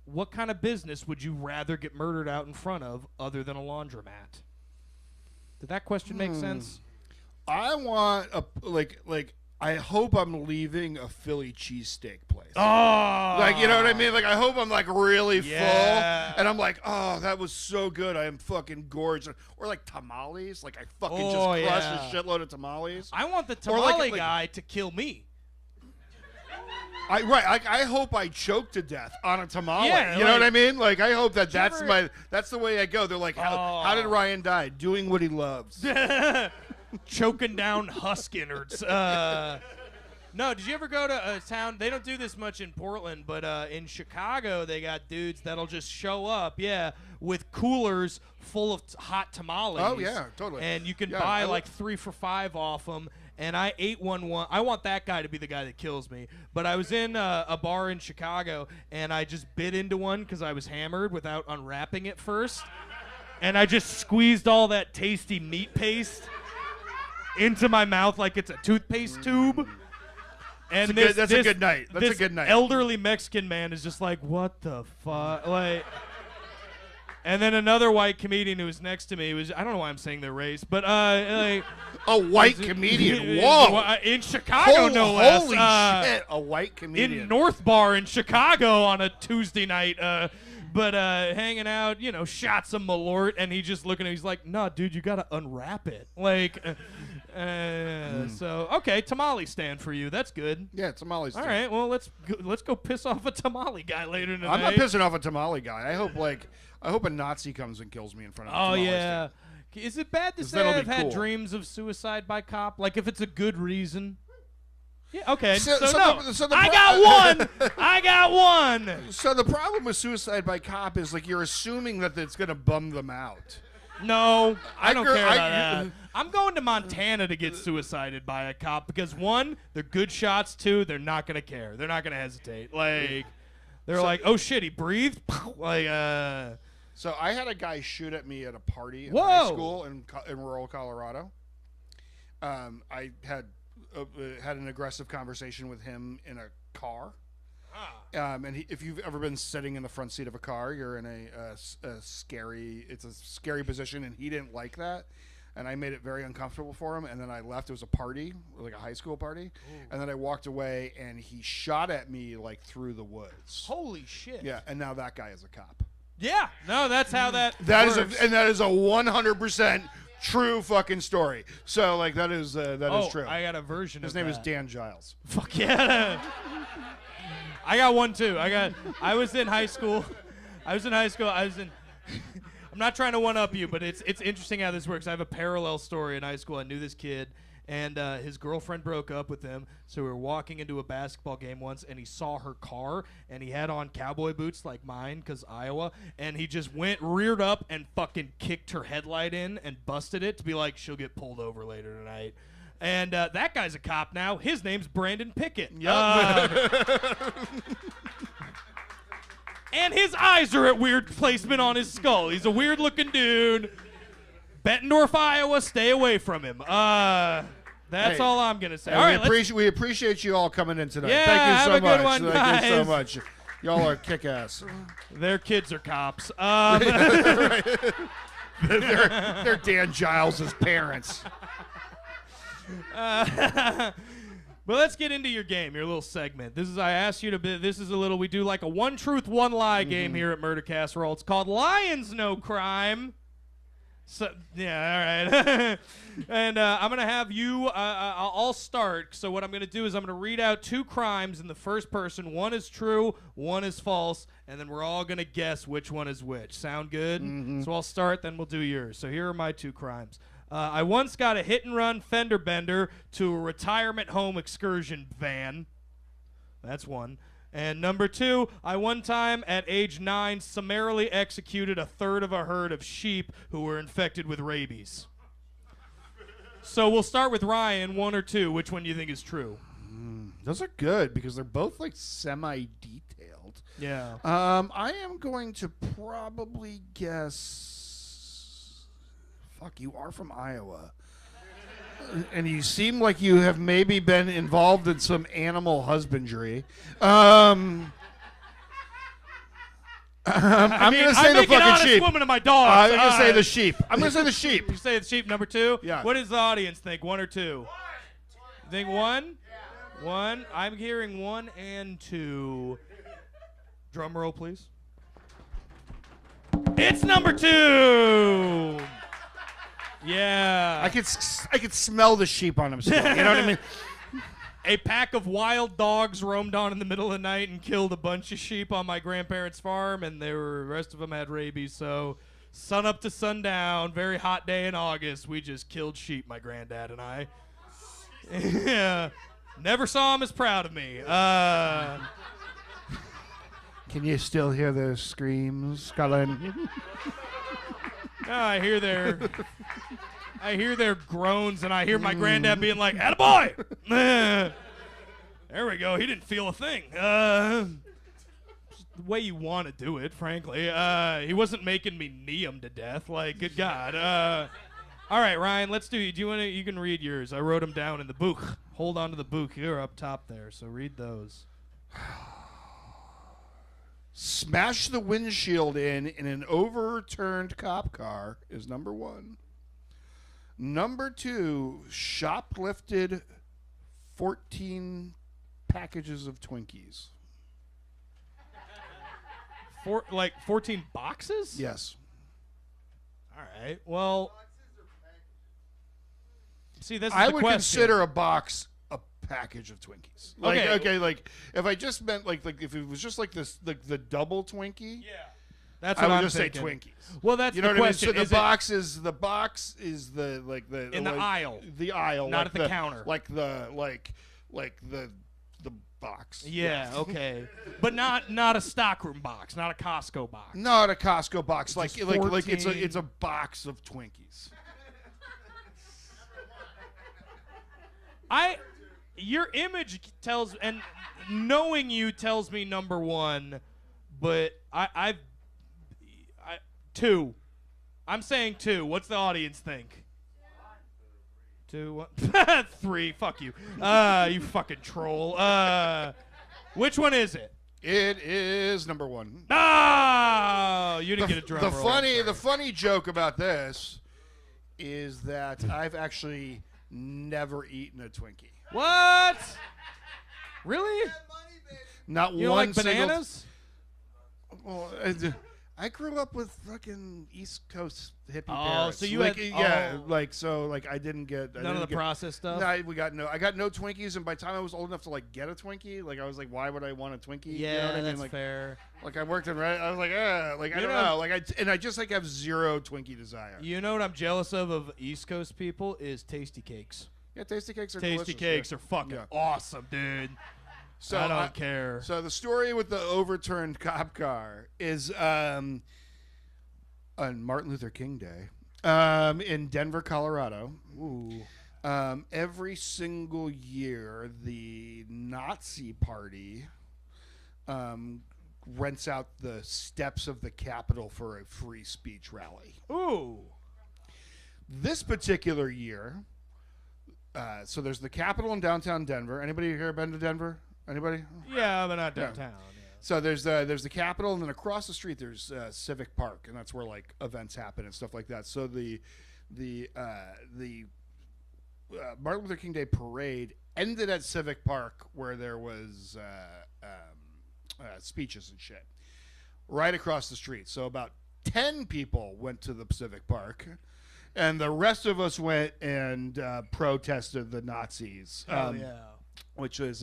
What kind of business would you rather get murdered out in front of other than a laundromat? Did that question make sense? I want I hope I'm leaving a Philly cheesesteak place. Oh, Like, you know what I mean? Like, I hope I'm like really Yeah. full, and I'm like, oh, that was so good. I am fucking gorgeous. Or like tamales. Like, I fucking just crushed a shitload of tamales. I want the Or like- tamale like- guy to kill me. I hope I choke to death on a tamale. Yeah, you know what I mean? Like, I hope that that's ever- that's the way I go. They're like, how did Ryan die? Doing what he loves. Choking down husk innards. No, did you ever go to a town? They don't do this much in Portland, but in Chicago, they got dudes that'll just show up, with coolers full of hot tamales. Oh, yeah, totally. And you can Yeah, buy I like 3 for $5 off them. And I ate one. I want that guy to be the guy that kills me. But I was in a bar in Chicago, and I just bit into one because I was hammered without unwrapping it first. And I just squeezed all that tasty meat paste into my mouth like it's a toothpaste tube. And That's a good night. That's a this good night. elderly Mexican man is just like, what the fuck? Like, and then another white comedian who was next to me was, I don't know why I'm saying their race, but like A white comedian. Whoa. in Chicago, no less. Holy shit. A white comedian. In North Bar in Chicago on a Tuesday night, but hanging out, shots of Malort, and he just looking at me, he's like, nah, dude, you gotta unwrap it. Like, so, okay, tamale stand for you. That's good. Yeah, tamales. All right, well, let's go piss off a tamale guy later tonight. I'm not pissing off a tamale guy. I hope a Nazi comes and kills me in front of a tamale stand. Is it bad to say that'll be I've had cool. dreams of suicide by cop? Like, if it's a good reason? Yeah, okay. So no. the I got one! I got one! So the problem with suicide by cop is like you're assuming that it's gonna bum them out. No, I don't care about I- that. I'm going to Montana to get suicided by a cop because, one, they're good shots. Two, they're not going to care. They're not going to hesitate. Like, they're like, oh, shit, he breathed? Like, So I had a guy shoot at me at a party in Whoa. high school in rural Colorado. I had an aggressive conversation with him in a car. And if you've ever been sitting in the front seat of a car, you're in a scary position, and he didn't like that. And I made it very uncomfortable for him, and then I left. It was a party, like a high school party. Ooh. And then I walked away, and he shot at me like through the woods. Holy shit. Yeah, and now that guy is a cop. Yeah, no, that's how that That works. that is a 100% true fucking story. So like that is true. I got a version His of name that. is Dan Giles. Fuck yeah. I got one too. I was in high school. I'm not trying to one up you, but it's interesting how this works. I have a parallel story in high school. I knew this kid, and his girlfriend broke up with him. So we were walking into a basketball game once, and he saw her car, and he had on cowboy boots like mine, because Iowa, and he just reared up and fucking kicked her headlight in and busted it to be like, she'll get pulled over later tonight. And that guy's a cop now. His name's Brandon Pickett. And his eyes are at weird placement on his skull. He's a weird-looking dude. Bettendorf, Iowa, stay away from him. That's all I'm going to say. All right, we appreciate you all coming in tonight. Yeah, Thank you so have a much. good one, Thank you so guys. much. Y'all are kick-ass. Their kids are cops. They're Dan Giles' parents. But let's get into your game, your little segment. I asked you to be, we do like a one truth, one lie game here at Murder Casserole. It's called Lions No Crime. So, yeah, all right. And I'm going to have you, I'll start. So what I'm going to do is I'm going to read out 2 crimes in the first person. One is true, one is false, and then we're all going to guess which one is which. Sound good? Mm-hmm. So I'll start, then we'll do yours. So here are my 2 crimes. I once got a hit-and-run fender bender to a retirement home excursion van. That's one. And number 2, I one time at age 9 summarily executed a third of a herd of sheep who were infected with rabies. So we'll start with Ryan, 1 or 2. Which one do you think is true? Those are good because they're both like semi-detailed. Yeah. I am going to probably guess. Fuck, you are from Iowa. And you seem like you have maybe been involved in some animal husbandry. I'm going to say the fucking sheep. Woman to my dog. I'm going to say the sheep. I'm going to say the sheep. You say the sheep, number 2? Yeah. What does the audience think, 1 or 2? Think 1? 1. I'm hearing 1 and 2. Drum roll, please. It's number 2. Yeah. I could smell the sheep on him still. You know what I mean? A pack of wild dogs roamed on in the middle of the night and killed a bunch of sheep on my grandparents' farm, and the rest of them had rabies. So, sun up to sundown, very hot day in August, we just killed sheep, my granddad and I. Yeah. Never saw him as proud of me. Can you still hear those screams, Colin? I hear their groans, and I hear my granddad being like, "Attaboy!" There we go. He didn't feel a thing. Just the way you want to do it, frankly. He wasn't making me knee him to death. Like, good God. All right, Ryan, let's do it. You can read yours. I wrote them down in the book. Hold on to the book. You're up top there, so read those. Smash the windshield in an overturned cop car is number 1. Number 2, shoplifted 14 packages of Twinkies. 14 boxes? Yes. All right. Well, see, this is I the would question. consider a box a package of Twinkies. Okay. Okay, like if I just meant like if it was just like this the double Twinkie. Yeah. That's I what would I'm just thinking. say Twinkies. Well, that's You know the what question. I mean? So Is the box is the in the aisle. The aisle, Not like at the counter. like the box. Yeah, okay. But not a stockroom box, not a Costco box. Not a Costco box, like Just it's a box of Twinkies. Your image tells, and knowing you tells me number 1, but I 2. I'm saying 2. What's the audience think? 2, 1, 3. Fuck you. You fucking troll. Which one is it? It is number 1. Oh, you didn't get a drum roll. The funny joke about this is that I've actually never eaten a Twinkie. What? Really? Not You don't one like single. bananas? Well, I grew up with fucking East Coast hippie Oh, parents. so you like, had- yeah, oh. like so like I didn't get None of the processed stuff? No, I got no Twinkies, and by the time I was old enough to like get a Twinkie, like I was like, why would I want a Twinkie? Yeah, you know what I mean? that's Like, fair. like I worked in I was like, like I You don't know- know, like I just like have zero Twinkie desire. You know what I'm jealous of East Coast people is tasty cakes. Yeah, tasty cakes are Tasty delicious, cakes yeah. are fucking Yeah. awesome, dude. So I don't care. So the story with the overturned cop car is on Martin Luther King Day in Denver, Colorado. Ooh. Every single year, the Nazi Party rents out the steps of the Capitol for a free speech rally. Ooh. This particular year, so there's the Capitol in downtown Denver. Anybody here been to Denver? Anybody? Yeah, but not downtown. Yeah. So there's the Capitol, and then across the street there's Civic Park, and that's where like events happen and stuff like that. So the Martin Luther King Day parade ended at Civic Park, where there was speeches and shit right across the street. So about 10 people went to the Civic Park, and the rest of us went and protested the Nazis. Hell yeah. Which is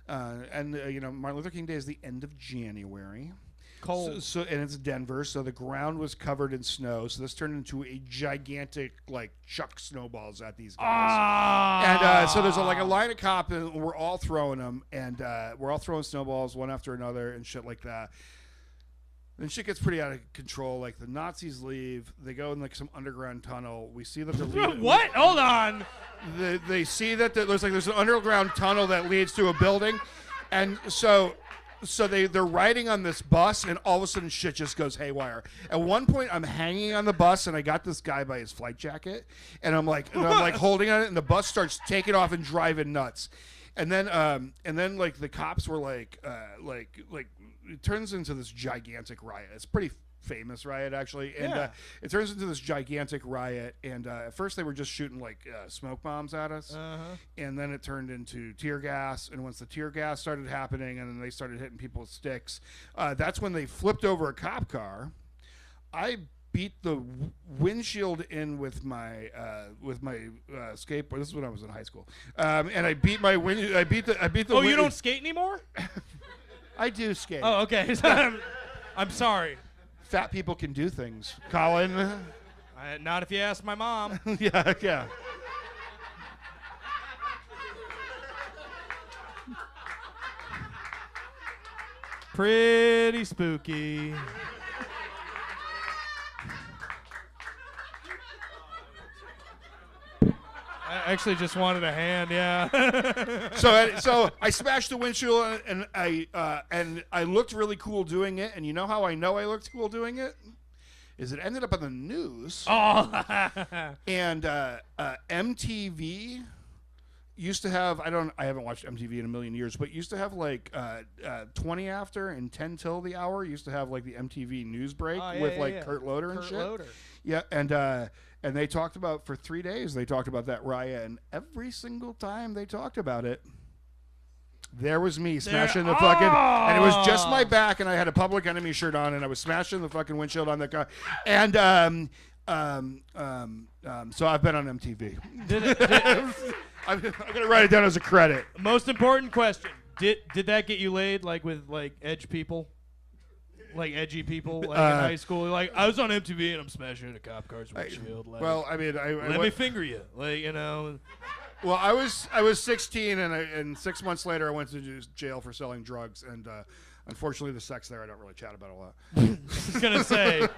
Martin Luther King Day is the end of January. Cold. So and it's Denver, so the ground was covered in snow. So this turned into a gigantic like chuck snowballs at these guys. And so there's a line of cops, and we're all throwing them, and we're all throwing snowballs one after another and shit like that. And shit gets pretty out of control. Like the Nazis leave, they go in like some underground tunnel. We see that they're leaving. What? Hold on. They see that there's an underground tunnel that leads to a building, and so they're riding on this bus, and all of a sudden shit just goes haywire. At one point, I'm hanging on the bus, and I got this guy by his flight jacket, and I'm like holding on it, and the bus starts taking off and driving nuts, and then like the cops were like it turns into this gigantic riot. It's pretty famous riot actually, and Yeah. it turns into this gigantic riot. And at first they were just shooting like smoke bombs at us, and then it turned into tear gas. And once the tear gas started happening, and then they started hitting people with sticks, that's when they flipped over a cop car. I beat the windshield in with my skateboard. This is when I was in high school, and I beat my I beat the. Oh, you don't skate anymore? I do skate. Oh, okay. I'm sorry. Fat people can do things, Colin. Not if you ask my mom. yeah. Pretty spooky. I actually just wanted a hand, yeah. So I smashed the windshield, and I looked really cool doing it. And you know how I know I looked cool doing it? Is it ended up on the news. Oh. And MTV used to have, I haven't watched MTV in a million years, but used to have like 20 after and 10 till the hour used to have like the MTV news break with Kurt Loder and shit. Loder. Yeah, and they talked about, for 3 days, they talked about that riot, and every single time they talked about it, there was me smashing the fucking, and it was just my back, and I had a Public Enemy shirt on, and I was smashing the fucking windshield on the car, and so I've been on MTV. I'm gonna write it down as a credit. Most important question: Did that get you laid like with like edge people? Like edgy people, like in high school. Like, I was on MTV and I'm smashing a cop car's windshield. Well, I mean, let me finger you, like, you know. Well, I was 16, and 6 months later I went to jail for selling drugs, and unfortunately the sex there I don't really chat about a lot. I was gonna say,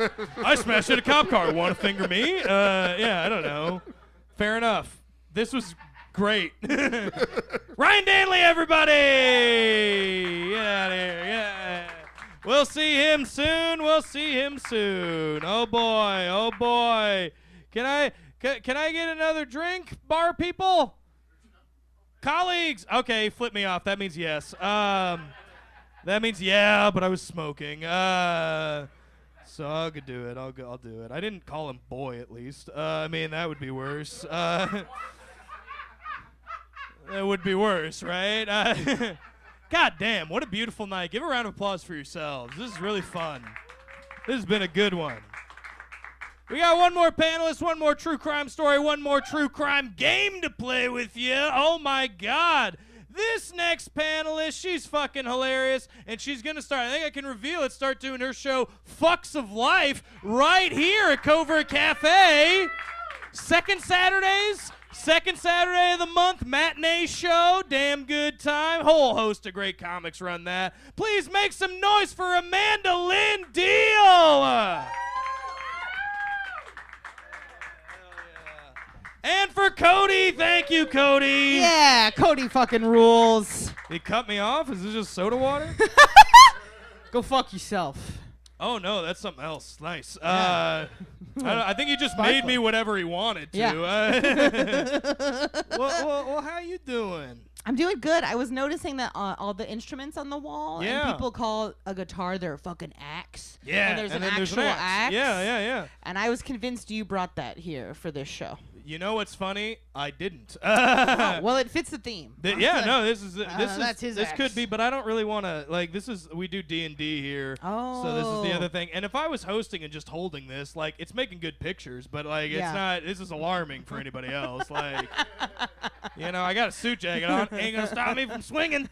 I smashed a cop car. Want to finger me? Yeah, I don't know. Fair enough. This was great. Ryan Danley, everybody! Get out of here! Yeah. We'll see him soon. Oh boy. Oh boy. Can I get another drink, bar people? Colleagues. Okay, flip me off. That means yes. That means yeah, but I was smoking. So I'll do it. I'll do it. I didn't call him boy, at least. I mean, that would be worse. That would be worse, right? God damn, what a beautiful night. Give a round of applause for yourselves. This is really fun. This has been a good one. We got one more panelist, one more true crime story, one more true crime game to play with you. Oh my God. This next panelist, she's fucking hilarious, and she's going to start, I think I can reveal it, start doing her show, Fucks of Life, right here at Covert Cafe. Second Saturday of the month, matinee show, damn good time. Whole host of great comics run that. Please make some noise for Amanda Lynn Deal. And for Cody, thank you, Cody. Yeah, Cody fucking rules. He cut me off? Is this just soda water? Go fuck yourself. Oh, no, that's something else. Nice. I think he just made me whatever he wanted to. Yeah. Well, how you doing? I'm doing good. I was noticing that all the instruments on the wall, and people call a guitar their fucking axe. Yeah, and there's and an then actual there's an axe. Yeah. And I was convinced you brought that here for this show. You know what's funny? I didn't. Well, it fits the theme. This could be, but I don't really want to. Like, we do D&D here. Oh. So this is the other thing. And if I was hosting and just holding this, like, it's making good pictures, but like, it's not. This is alarming for anybody else. Like, you know, I got a suit jacket on. Ain't gonna stop me from swinging.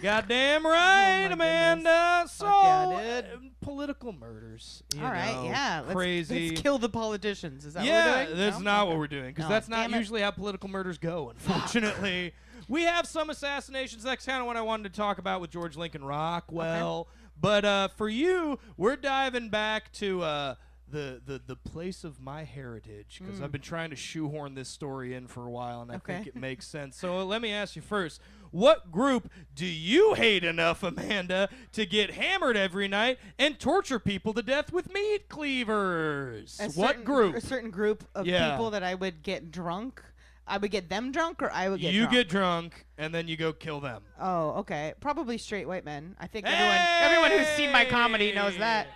Goddamn right, Amanda. So, yeah, political murders. All right, yeah. Crazy. Let's kill the politicians. Is that what we're doing? That's not what we're doing, because that's not damn it. usually how political murders go, unfortunately. We have some assassinations. That's kind of what I wanted to talk about with George Lincoln Rockwell. Okay. But for you, we're diving back to the place of my heritage, because I've been trying to shoehorn this story in for a while, and I think it makes sense. So let me ask you first, what group do you hate enough, Amanda, to get hammered every night and torture people to death with meat cleavers? What group? A certain group of people that I would get drunk. I would get them drunk, or I would get You drunk? get drunk, and then you go kill them. Oh, okay. Probably straight white men. I think everyone who's seen my comedy knows that.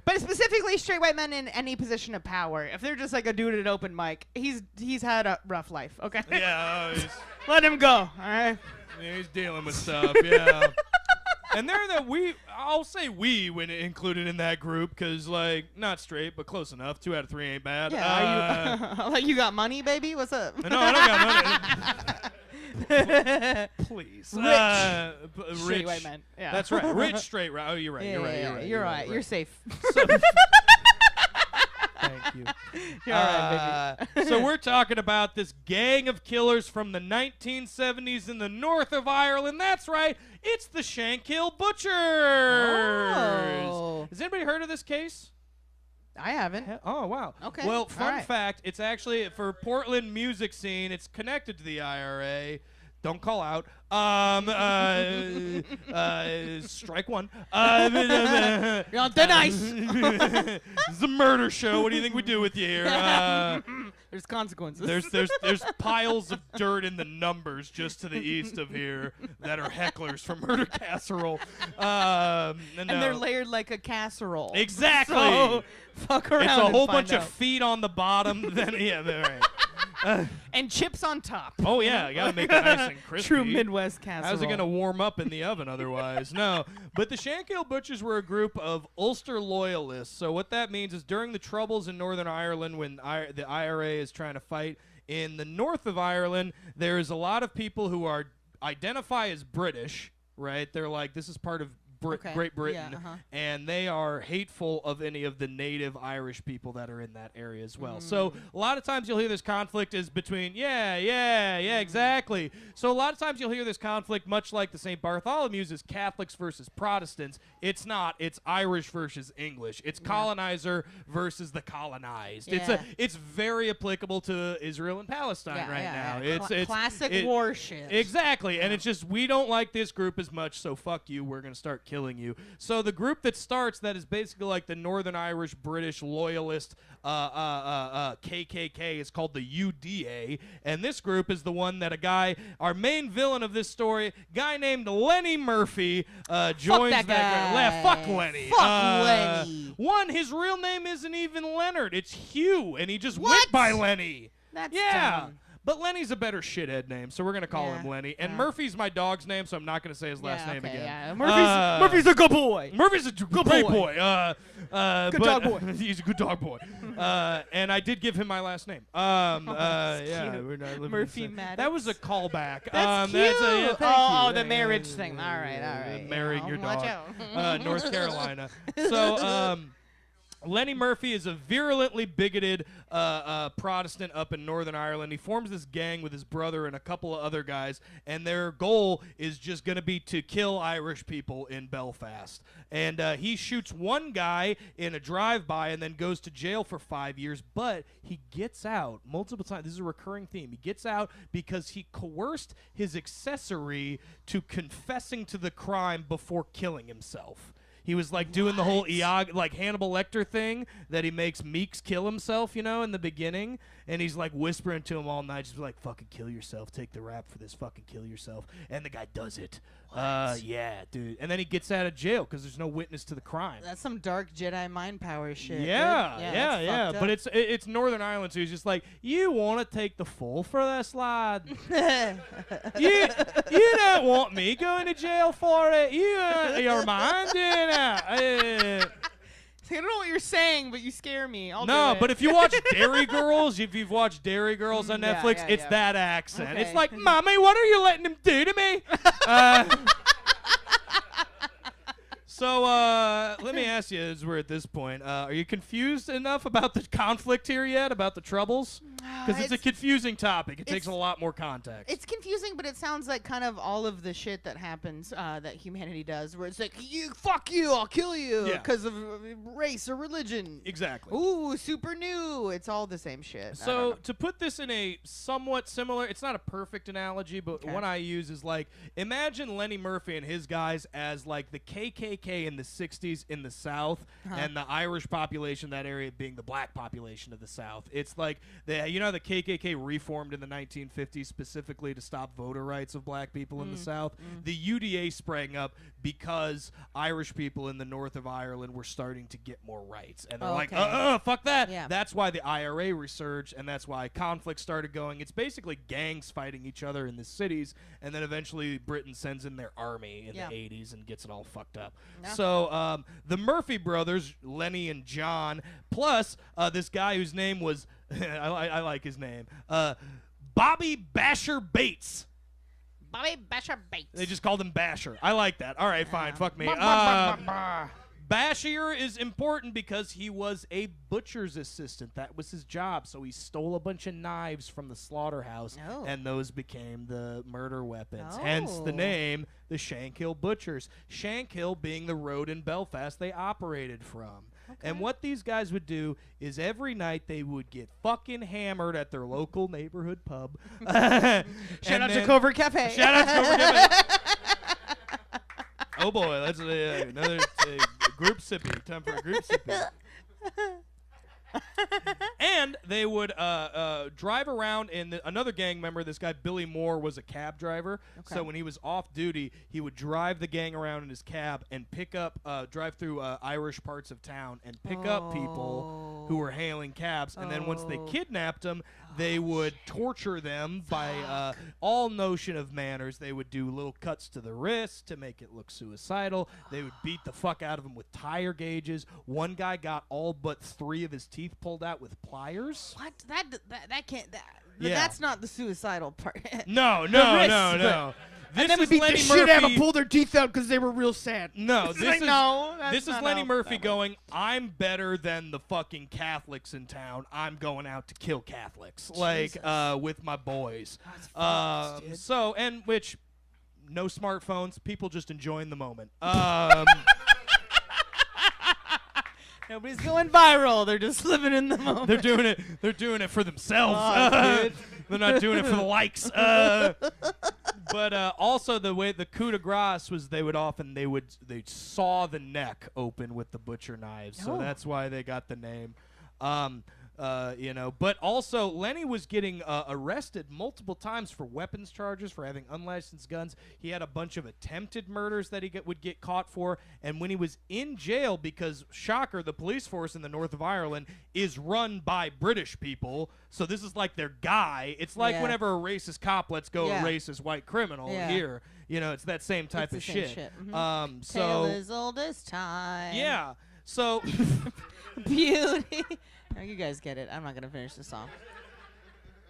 But specifically straight white men in any position of power. If they're just like a dude at an open mic, he's had a rough life, okay? Yeah. Let him go, all right? Yeah, he's dealing with stuff, yeah. And I'll say we when included in that group, because, like, not straight, but close enough. 2 out of 3 ain't bad. Yeah, like, you got money, baby? What's up? No, I don't got money. Please. Rich. Straight Rich. white men. Yeah. That's right. Rich, straight, right. Oh, you're right. Yeah, You're right. yeah, You're right. You're right. You're safe. So, thank you. You're all right, baby. So we're talking about this gang of killers from the 1970s in the north of Ireland. That's right. It's the Shankill Butchers. Oh. Has anybody heard of this case? I haven't. Oh, wow. Okay. Well, fun All right. fact, it's actually for Portland music scene. It's connected to the IRA. Don't call out. Strike one. You're on thin ice. This is a murder show. What do you think we do with you here? There's consequences. There's piles of dirt in the numbers just to the east of here that are hecklers from Murder Casserole. And they're layered like a casserole. Exactly. So, fuck around. It's a whole and bunch find of out. feet on the bottom. Then yeah, all right. And chips on top. Oh yeah, you gotta make it nice and crispy. True Midwest casserole. How's it gonna warm up in the oven otherwise? No. But the Shankill Butchers were a group of Ulster loyalists. So what that means is during the Troubles in Northern Ireland, when the IRA is trying to fight in the north of Ireland, there's a lot of people who identify as British. Right? They're like, this is part of Great Britain, Yeah, and they are hateful of any of the native Irish people that are in that area as well. So a lot of times you'll hear this conflict is between, exactly. So a lot of times you'll hear this conflict, much like the St. Bartholomew's, is Catholics versus Protestants. It's not. It's Irish versus English. It's colonizer versus the colonized. Yeah. It's very applicable to Israel and Palestine now. It's classic war shit. Exactly, and it's just, we don't like this group as much, so fuck you. We're gonna start killing you. So the group that starts, that is basically like the Northern Irish British loyalist KKK, is called the UDA, and this group is the one that our main villain of this story, guy named Lenny Murphy, joins that guy. Fuck Lenny. Fuck Lenny. One, his real name isn't even Leonard. It's Hugh, and he just What? went by Lenny. That's Yeah. But Lenny's a better shithead name, so we're going to call him Lenny. And Yeah. Murphy's my dog's name, so I'm not going to say his last name again. Yeah. Murphy's a good boy. Murphy's a great boy. Good dog boy. He's a good dog boy. And I did give him my last name. Cute. We're not living Murphy in sin. Maddox. That was a callback. That's cute. Thank oh, you. the marriage thing. All right. Marrying your Watch dog. out. North Carolina. So, Lenny Murphy is a virulently bigoted Protestant up in Northern Ireland. He forms this gang with his brother and a couple of other guys, and their goal is just going to be to kill Irish people in Belfast. And he shoots one guy in a drive-by and then goes to jail for 5 years, but he gets out multiple times. This is a recurring theme. He gets out because he coerced his accessory to confessing to the crime before killing himself. He was like doing the whole like Hannibal Lecter thing that he makes Meeks kill himself, in the beginning. And he's like whispering to him all night, just like, fucking kill yourself. Take the rap for this. Fucking kill yourself. And the guy does it. Yeah, dude. And then he gets out of jail because there's no witness to the crime. That's some dark Jedi mind power shit. Yeah. But it's Northern Ireland, so he's just like, you want to take the fall for this, lad? you don't want me going to jail for it. Your mind, I don't know what you're saying, but you scare me. I'll do it. But if you watch Dairy Girls, if you've watched Dairy Girls on Netflix, it's that accent. Okay. It's like, Mommy, what are you letting him do to me? So let me ask you, as we're at this point, are you confused enough about the conflict here yet, about the Troubles? Because it's a confusing topic. It takes a lot more context. It's confusing, but it sounds like kind of all of the shit that happens that humanity does, where it's like, fuck you, I'll kill you, because of race or religion. Exactly. Ooh, super new. It's all the same shit. So to put this in a somewhat similar, it's not a perfect analogy, but one I use is like, imagine Lenny Murphy and his guys as like the KKK KKK in the 60s in the South, and the Irish population, that area being the black population of the South. It's like, the KKK reformed in the 1950s specifically to stop voter rights of black people in the South. The UDA sprang up because Irish people in the north of Ireland were starting to get more rights. And they're like, fuck that. Yeah. That's why the IRA resurged, and that's why conflict started going. It's basically gangs fighting each other in the cities, and then eventually Britain sends in their army in the 80s and gets it all fucked up. Yeah. So the Murphy brothers, Lenny and John, plus this guy whose name was, I like his name, Bobby Basher Bates. Bobby Basher Bates. They just called him Basher. I like that. All right, fine. Fuck me. Basher is important because he was a butcher's assistant. That was his job. So he stole a bunch of knives from the slaughterhouse, and those became the murder weapons. Hence the name, the Shankill Butchers. Shankill being the road in Belfast they operated from. And what these guys would do is every night they would get fucking hammered at their local neighborhood pub. Shout out to Covert Cafe. Shout out to Covert Cafe. Oh boy, that's another group sippy. Time for a group sippy. And they would drive around, and another gang member, this guy Billy Moore, was a cab driver. So when he was off duty, he would drive the gang around in his cab and pick up, drive through Irish parts of town and pick up people who were hailing cabs. And then once they kidnapped them, they would torture them by all notion of manners. They would do little cuts to the wrist to make it look suicidal. They would beat the fuck out of them with tire gauges. One guy got all but 3 of his teeth pulled out with pliers. What? That can't. Yeah. That's not the suicidal part. No. And then we beat the shit out of them, pull their teeth out because they were real sad. No, this is Lenny Murphy going, I'm better than the fucking Catholics in town. I'm going out to kill Catholics. Like, with my boys. That's dude. So, and which, no smartphones, people just enjoying the moment. Nobody's going viral. They're just living in the moment. They're doing it for themselves. They're not doing it for the likes. But also the way the coup de grace was, they'd saw the neck open with the butcher knives. So that's why they got the name. But also Lenny was getting arrested multiple times for weapons charges, for having unlicensed guns. He had a bunch of attempted murders that he would get caught for. And when he was in jail, because, shocker, the police force in the north of Ireland is run by British people, so this is like their guy. It's like whenever a racist cop lets go a racist white criminal here. It's that same type of shit. Mm-hmm. Tale as old as time. Yeah. So Beauty. No, you guys get it. I'm not gonna finish the song.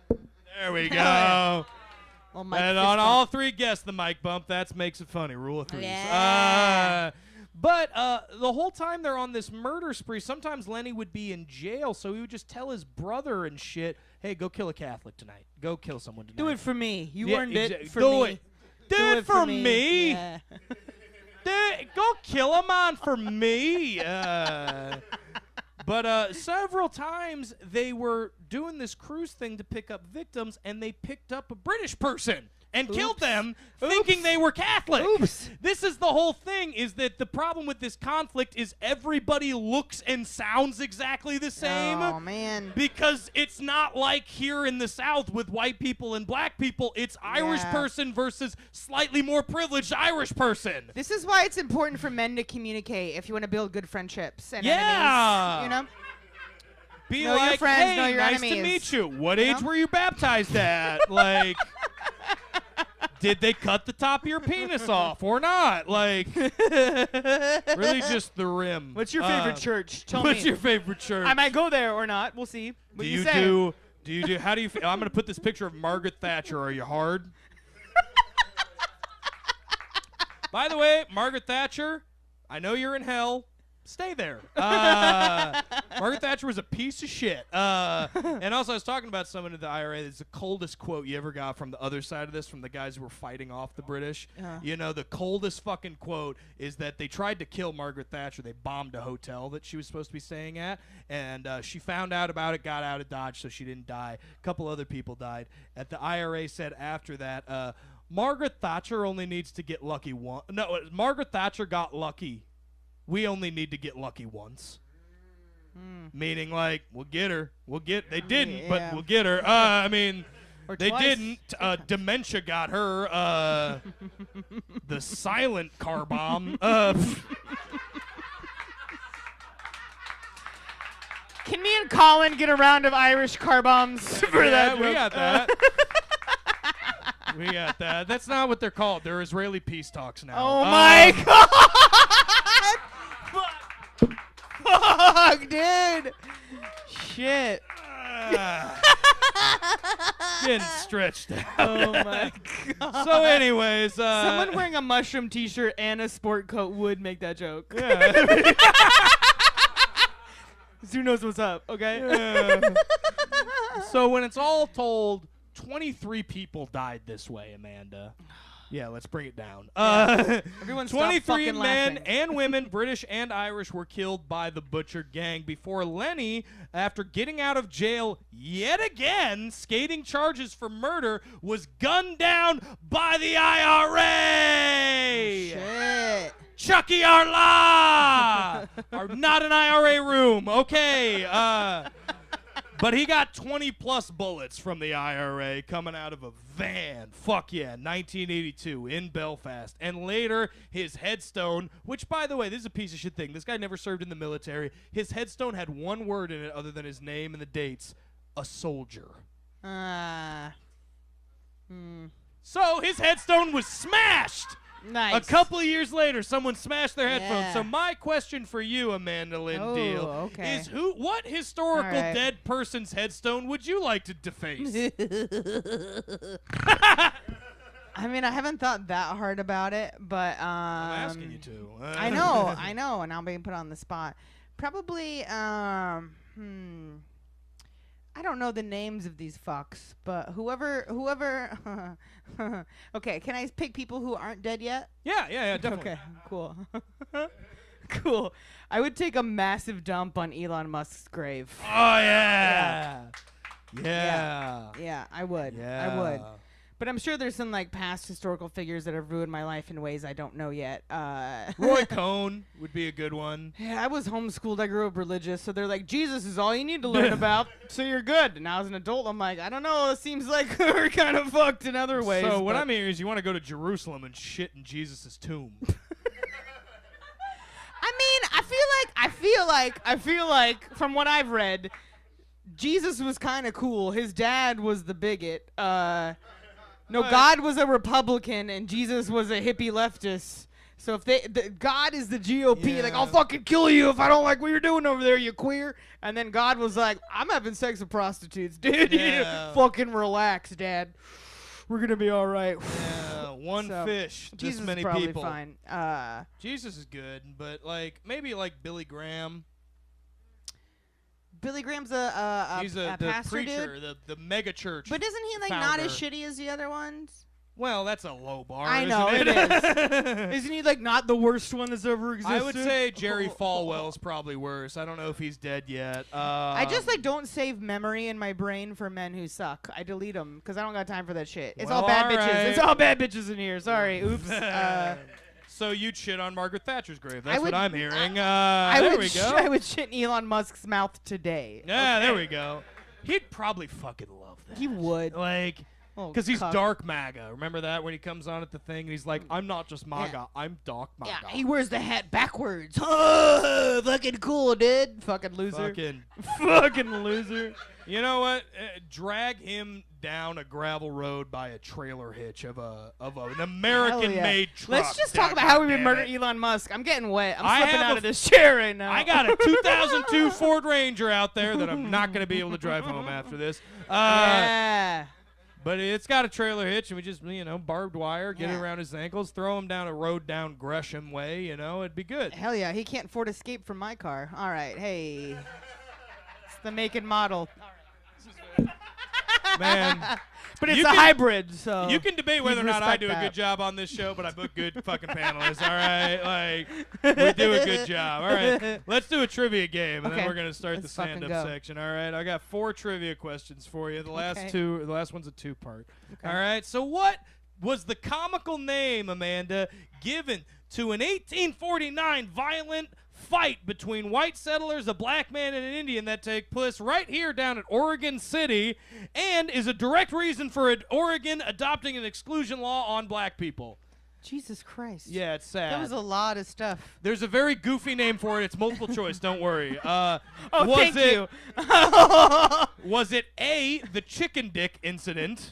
There we go. Well, and on all 3 guests, the mic bump. That makes it funny. Rule of 3s. Yeah. But the whole time they're on this murder spree, sometimes Lenny would be in jail, so he would just tell his brother and shit, hey, go kill a Catholic tonight. Go kill someone tonight. Do it for me. You earned it for do me. It. Do it for me. Yeah. Go kill a man for me. But several times they were doing this cruise thing to pick up victims, and they picked up a British person and killed them thinking they were Catholic. This is the whole thing, is that the problem with this conflict is everybody looks and sounds exactly the same. Oh, man. Because it's not like here in the South with white people and black people. It's Irish person versus slightly more privileged Irish person. This is why it's important for men to communicate if you want to build good friendships and Yeah. enemies. Be know like, your friends, hey, know your nice enemies. to meet you. What age were you baptized at? Like, did they cut the top of your penis off or not? Like, really just the rim. What's your favorite church? Tell What's me. your favorite church? I might go there or not. We'll see. What do you say? do, how do you feel? I'm going to put this picture of Margaret Thatcher. Are you hard? By the way, Margaret Thatcher, I know you're in hell. Stay there. Margaret Thatcher was a piece of shit. And also, I was talking about someone in the IRA. It's the coldest quote you ever got from the other side of this, from the guys who were fighting off the British. The coldest fucking quote is that they tried to kill Margaret Thatcher. They bombed a hotel that she was supposed to be staying at, and she found out about it, got out of Dodge, so she didn't die. A couple other people died. And the IRA said after that, Margaret Thatcher only needs to get lucky once. No, Margaret Thatcher got lucky we only need to get lucky once. Meaning, like, we'll get her. They didn't, but we'll get her. I mean, they didn't. Dementia got her. The silent car bomb. Can me and Colin get a round of Irish car bombs for that? We got that. We got that. That's not what they're called. They're Israeli peace talks now. Oh my god! Fuck, dude. Shit. Getting stretched out. Oh my god. So, anyways, someone wearing a mushroom T-shirt and a sport coat would make that joke. Yeah. Who knows what's up? Okay. Yeah. So when it's all told, 23 people died this way, Amanda. Yeah, let's bring it down. Everyone stop 23 fucking men laughing. and women, British and Irish, were killed by the Butcher Gang before Lenny, after getting out of jail yet again, skating charges for murder, was gunned down by the IRA. Shit. Chucky Arla! Are not an IRA room. Okay. But he got 20-plus bullets from the IRA coming out of a van. Fuck yeah, 1982 in Belfast. And later, his headstone, which, by the way, this is a piece of shit thing. This guy never served in the military. His headstone had one word in it other than his name and the dates. A soldier. So his headstone was smashed. Nice. A couple of years later, someone smashed their headphones. Yeah. So my question for you, Amanda Lynn Deal, okay. is what historical All right. dead person's headstone would you like to deface? I mean, I haven't thought that hard about it, but I'm asking you to. I know, and I'm being put on the spot. Probably, I don't know the names of these fucks, but whoever. Okay, can I pick people who aren't dead yet? Yeah, definitely. Okay, cool. Cool. I would take a massive dump on Elon Musk's grave. Oh, yeah. Yeah, I would. Yeah. I would. But I'm sure there's some like past historical figures that have ruined my life in ways I don't know yet. Roy Cohn would be a good one. Yeah, I was homeschooled. I grew up religious, so they're like, Jesus is all you need to learn about, so you're good. And now as an adult, I'm like, I don't know. It seems like we're kind of fucked in other ways. So what but- I'm hearing is you want to go to Jerusalem and shit in Jesus' tomb. I mean, I feel like from what I've read, Jesus was kind of cool. His dad was the bigot. God was a Republican and Jesus was a hippie leftist. So if God is the GOP, like, I'll fucking kill you if I don't like what you're doing over there, you queer. And then God was like, I'm having sex with prostitutes, dude. Yeah. Fucking relax, Dad. We're gonna be all right. Yeah, one So, fish, Jesus this many is probably people. fine. Jesus is good, but like maybe like Billy Graham. Billy Graham's a He's the pastor, preacher, dude. the mega church. But isn't he like not as founder. shitty as the other ones? Well, that's a low bar. I know isn't it it is. Isn't he like not the worst one that's ever existed? I would say Jerry Falwell's probably worse. I don't know if he's dead yet. I just like don't save memory in my brain for men who suck. I delete them because I don't got time for that shit. It's all Well, bad all bitches. right. It's all bad bitches in here. Sorry. Oops. So you'd shit on Margaret Thatcher's grave. I That's would- what I'm hearing. I There would we go. I would shit in Elon Musk's mouth today. Yeah, Okay. there we go. He'd probably fucking love that. He would. Like, Oh, because he's cuck. dark MAGA. Remember that when he comes on at the thing and he's like, I'm not just MAGA, Yeah. I'm dark MAGA. Yeah, he wears the hat backwards. Oh, fucking cool, dude. Fucking loser. Fucking loser. You know what? Drag him down a gravel road by a trailer hitch of an American-made truck. Let's just talk about how we would goddammit. murder Elon Musk. I'm getting wet. I I'm slipping have out a- of this chair right now. I got a 2002 Ford Ranger out there that I'm not going to be able to drive home after this. Yeah. But it's got a trailer hitch, and we just, barbed wire, get it Yeah. around his ankles, throw him down a road down Gresham Way, it'd be good. Hell yeah, he can't afford escape from my car. All right, hey. It's the make and model. Man, But it's You a can- hybrid, so. you can debate whether or not I respect do a that. good job on this show, but I book good fucking panelists, all right? Like, we do a good job. All right, let's do a trivia game, and then Okay. we're going to start Let's the fucking stand-up go. section, all right? I got 4 trivia questions for you. The last Okay. the last one's a 2-part. Okay. All right, so what was the comical name, Amanda, given to an 1849 violent fight between white settlers, a black man, and an Indian that took place right here down at Oregon City, and is a direct reason for Oregon adopting an exclusion law on black people. Jesus Christ. Yeah, it's sad. That was a lot of stuff. There's a very goofy name for it. It's multiple choice. Don't worry. Thank you. Was it A, the chicken dick incident?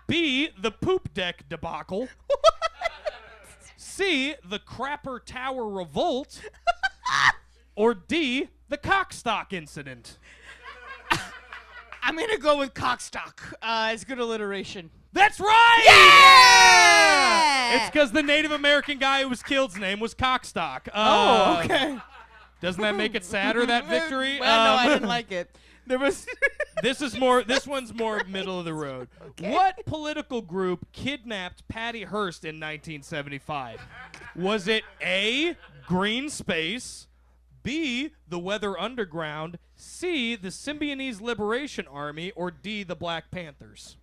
B, the poop deck debacle? C, the Crapper Tower revolt? Or D, the cockstock incident? I'm going to go with cockstock. It's good alliteration. That's right! Yeah! It's because the Native American guy who was killed's name was Cockstock. Okay. Doesn't that make it sadder, that victory? Well, no, I didn't like it. There was. This one's more middle of the road. Okay. What political group kidnapped Patty Hearst in 1975? Was it A, Green Space, B, the Weather Underground, C, the Symbionese Liberation Army, or D, the Black Panthers?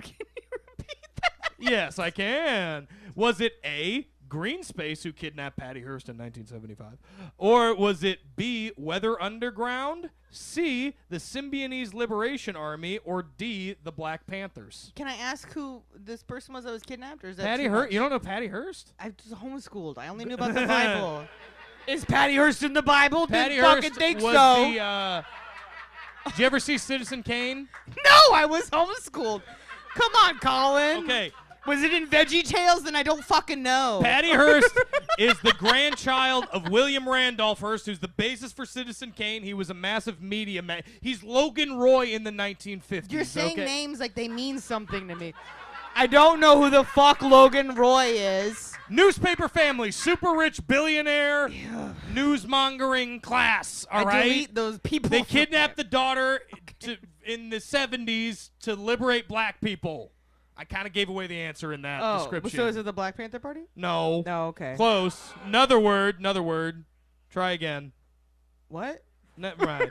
Can you repeat that? Yes, I can. Was it A, Green Space, who kidnapped Patty Hearst in 1975? Or was it B, Weather Underground, C, the Symbionese Liberation Army, or D, the Black Panthers? Can I ask who this person was that was kidnapped? Or is that Patty too Hearst? much? You don't know Patty Hearst? I was homeschooled. I only knew about the Bible. Is Patty Hearst in the Bible? Patty Didn't Hearst fucking think was so. the, did you ever see Citizen Kane? No, I was homeschooled. Come on, Colin. Okay. Was it in Veggie Tales? Then I don't fucking know. Patty Hearst is the grandchild of William Randolph Hearst, who's the basis for Citizen Kane. He was a massive media man. He's Logan Roy in the 1950s. You're saying okay? names like they mean something to me. I don't know who the fuck Logan Roy is. Newspaper family, super rich billionaire, newsmongering class. All right. Delete those people. They kidnapped the daughter in the 70s to liberate black people. I kind of gave away the answer in that description. So is it the Black Panther Party? No. No, okay. Close. Another word. Try again. What? Right.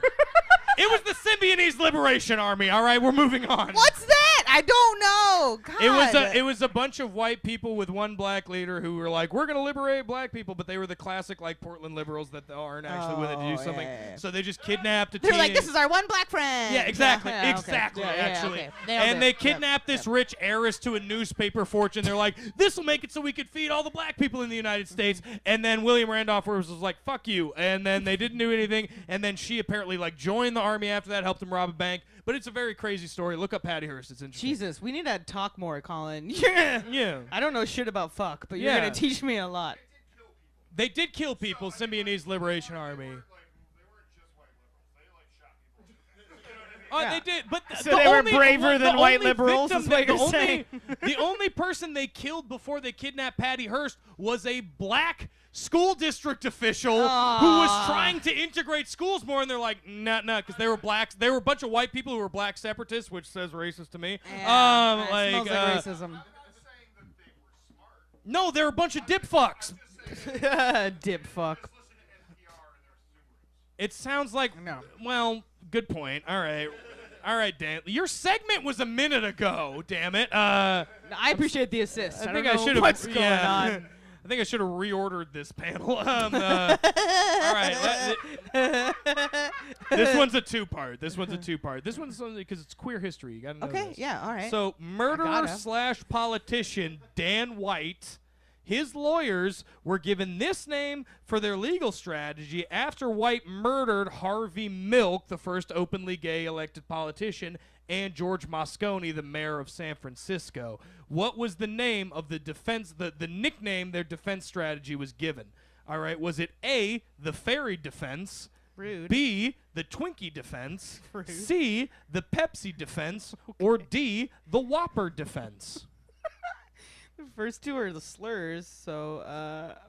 It was the Symbionese Liberation Army. All right, we're moving on. What's that? I don't know. God. It was a bunch of white people with one black leader who were like, we're going to liberate black people, but they were the classic like Portland liberals that aren't actually willing to do something. Yeah. So they just kidnapped a They're teen. like, this is our one black friend. Yeah, exactly. Yeah, exactly, okay. actually. Okay. Nailed And it. they kidnapped this rich heiress to a newspaper fortune. They're like, this will make it so we could feed all the black people in the United States. And then William Randolph was like, fuck you. And then they didn't do anything. And then she apparently like joined the army after that, helped him rob a bank. But it's a very crazy story. Look up Patty Hearst. It's interesting. Jesus, we need to talk more, Colin. Yeah. Yeah. I don't know shit about fuck, but you're Yeah. going to teach me a lot. They did kill people, Symbionese Liberation Army. Oh, Yeah. they did, but So they were braver than white liberals, is what you're saying. The only person they killed before they kidnapped Patty Hearst was a black school district official who was trying to integrate schools more, and they're like, nah, because they were blacks. They were a bunch of white people who were black separatists, which says racist to me. Yeah, it smells like racism. No, they're a bunch of dip fucks. Dip fuck. It sounds like, well, good point. All right, Dan. Your segment was a minute ago. Damn it. I appreciate the assist. I think don't I know should have. what's going on. I think I should have reordered this panel. All right. This one's a two-part. This one's only because it's queer history. You gotta know Okay, this. yeah, all right. So, murderer/politician Dan White, his lawyers were given this name for their legal strategy after White murdered Harvey Milk, the first openly gay elected politician, and George Moscone, the mayor of San Francisco. What was the name of the defense, the nickname their defense strategy was given? All right, was it A, the Fairy Defense, Rude. B, the Twinkie Defense, Rude. C, the Pepsi Defense, or D, the Whopper Defense? The first two are the slurs, so,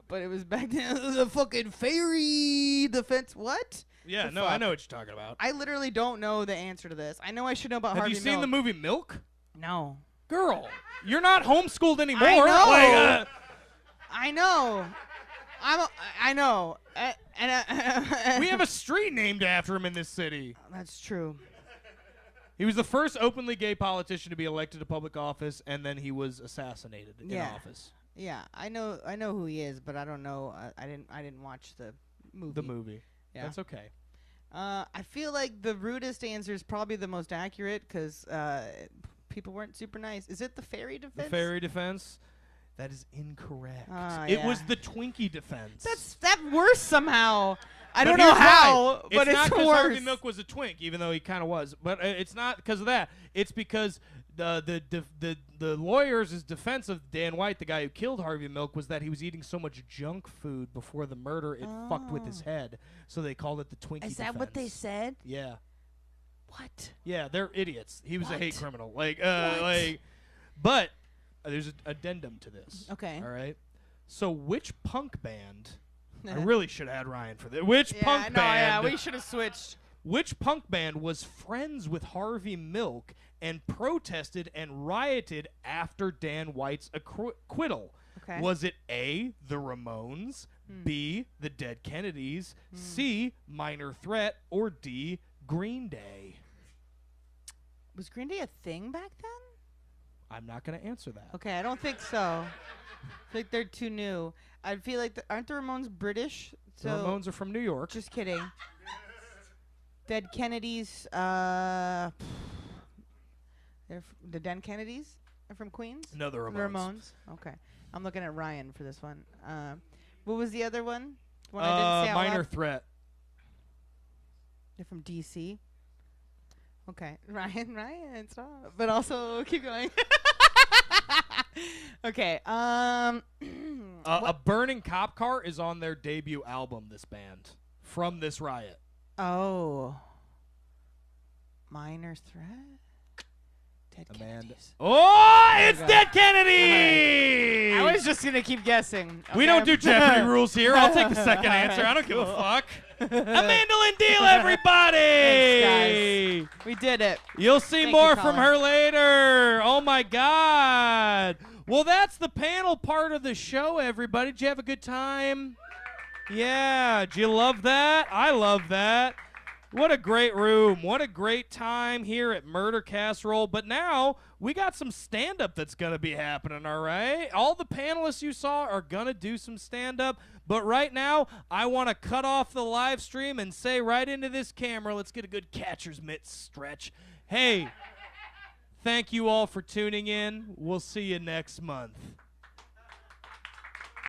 but it was back then. The fucking fairy defense. What? Yeah, The no, fuck? I know what you're talking about. I literally don't know the answer to this. I know I should know about Have Harvey you seen Milk. the movie Milk? No. Girl, you're not homeschooled anymore. I know. Like, I know. I know. we have a street named after him in this city. That's true. He was the first openly gay politician to be elected to public office, and then he was assassinated in office. Yeah, I know who he is, but I don't know. I didn't watch the movie. The movie. Yeah. That's okay. I feel like the rudest answer is probably the most accurate because people weren't super nice. Is it the fairy defense? The fairy defense? That is incorrect. Yeah. It was the Twinkie defense. That's worse somehow. I But don't know here's how, why. but it's not because worse. Harvey Milk was a twink, even though he kind of was. But it's not because of that. It's because the lawyers' defense of Dan White, the guy who killed Harvey Milk, was that he was eating so much junk food before the murder it fucked with his head. So they called it the Twinkie defense. Is that what they said? Yeah. What? Yeah, they're idiots. He was a hate What? criminal. But there's an addendum to this. Okay. All right. So which punk band? I really should have had Ryan for this. Which punk band? Yeah, we should have switched. Which punk band was friends with Harvey Milk and protested and rioted after Dan White's acquittal? Okay. Was it A, the Ramones, B, the Dead Kennedys, C, Minor Threat, or D, Green Day? Was Green Day a thing back then? I'm not going to answer that. Okay, I don't think so. I think they're too new. I feel like aren't the Ramones British? The Ramones are from New York. Just kidding. Dead Kennedys. They're the Dead Kennedys are from Queens. No, the Ramones. The Ramones. Okay, I'm looking at Ryan for this one. What was the other one? The one I didn't say out Minor loud? Threat. They're from DC. Okay, Ryan, stop. But also keep going. Okay. A burning cop car is on their debut album. This band from this riot. Oh. Minor Threat. Dead Kennedys. Oh, it's Okay. Dead Kennedy. I was just gonna keep guessing. We okay? don't do Jeopardy rules here. I'll take the second answer. I don't give a fuck. A mandolin deal, everybody. Thanks, guys. We did it. You'll see Thank more you, from Colin. her later. Oh my God. Well, that's the panel part of the show, everybody. Did you have a good time? Yeah. Did you love that? I love that. What a great room. What a great time here at Murder Casserole. But now we got some stand-up that's going to be happening, all right? All the panelists you saw are going to do some stand-up. But right now, I want to cut off the live stream and say right into this camera, let's get a good catcher's mitt stretch. Hey, thank you all for tuning in. We'll see you next month.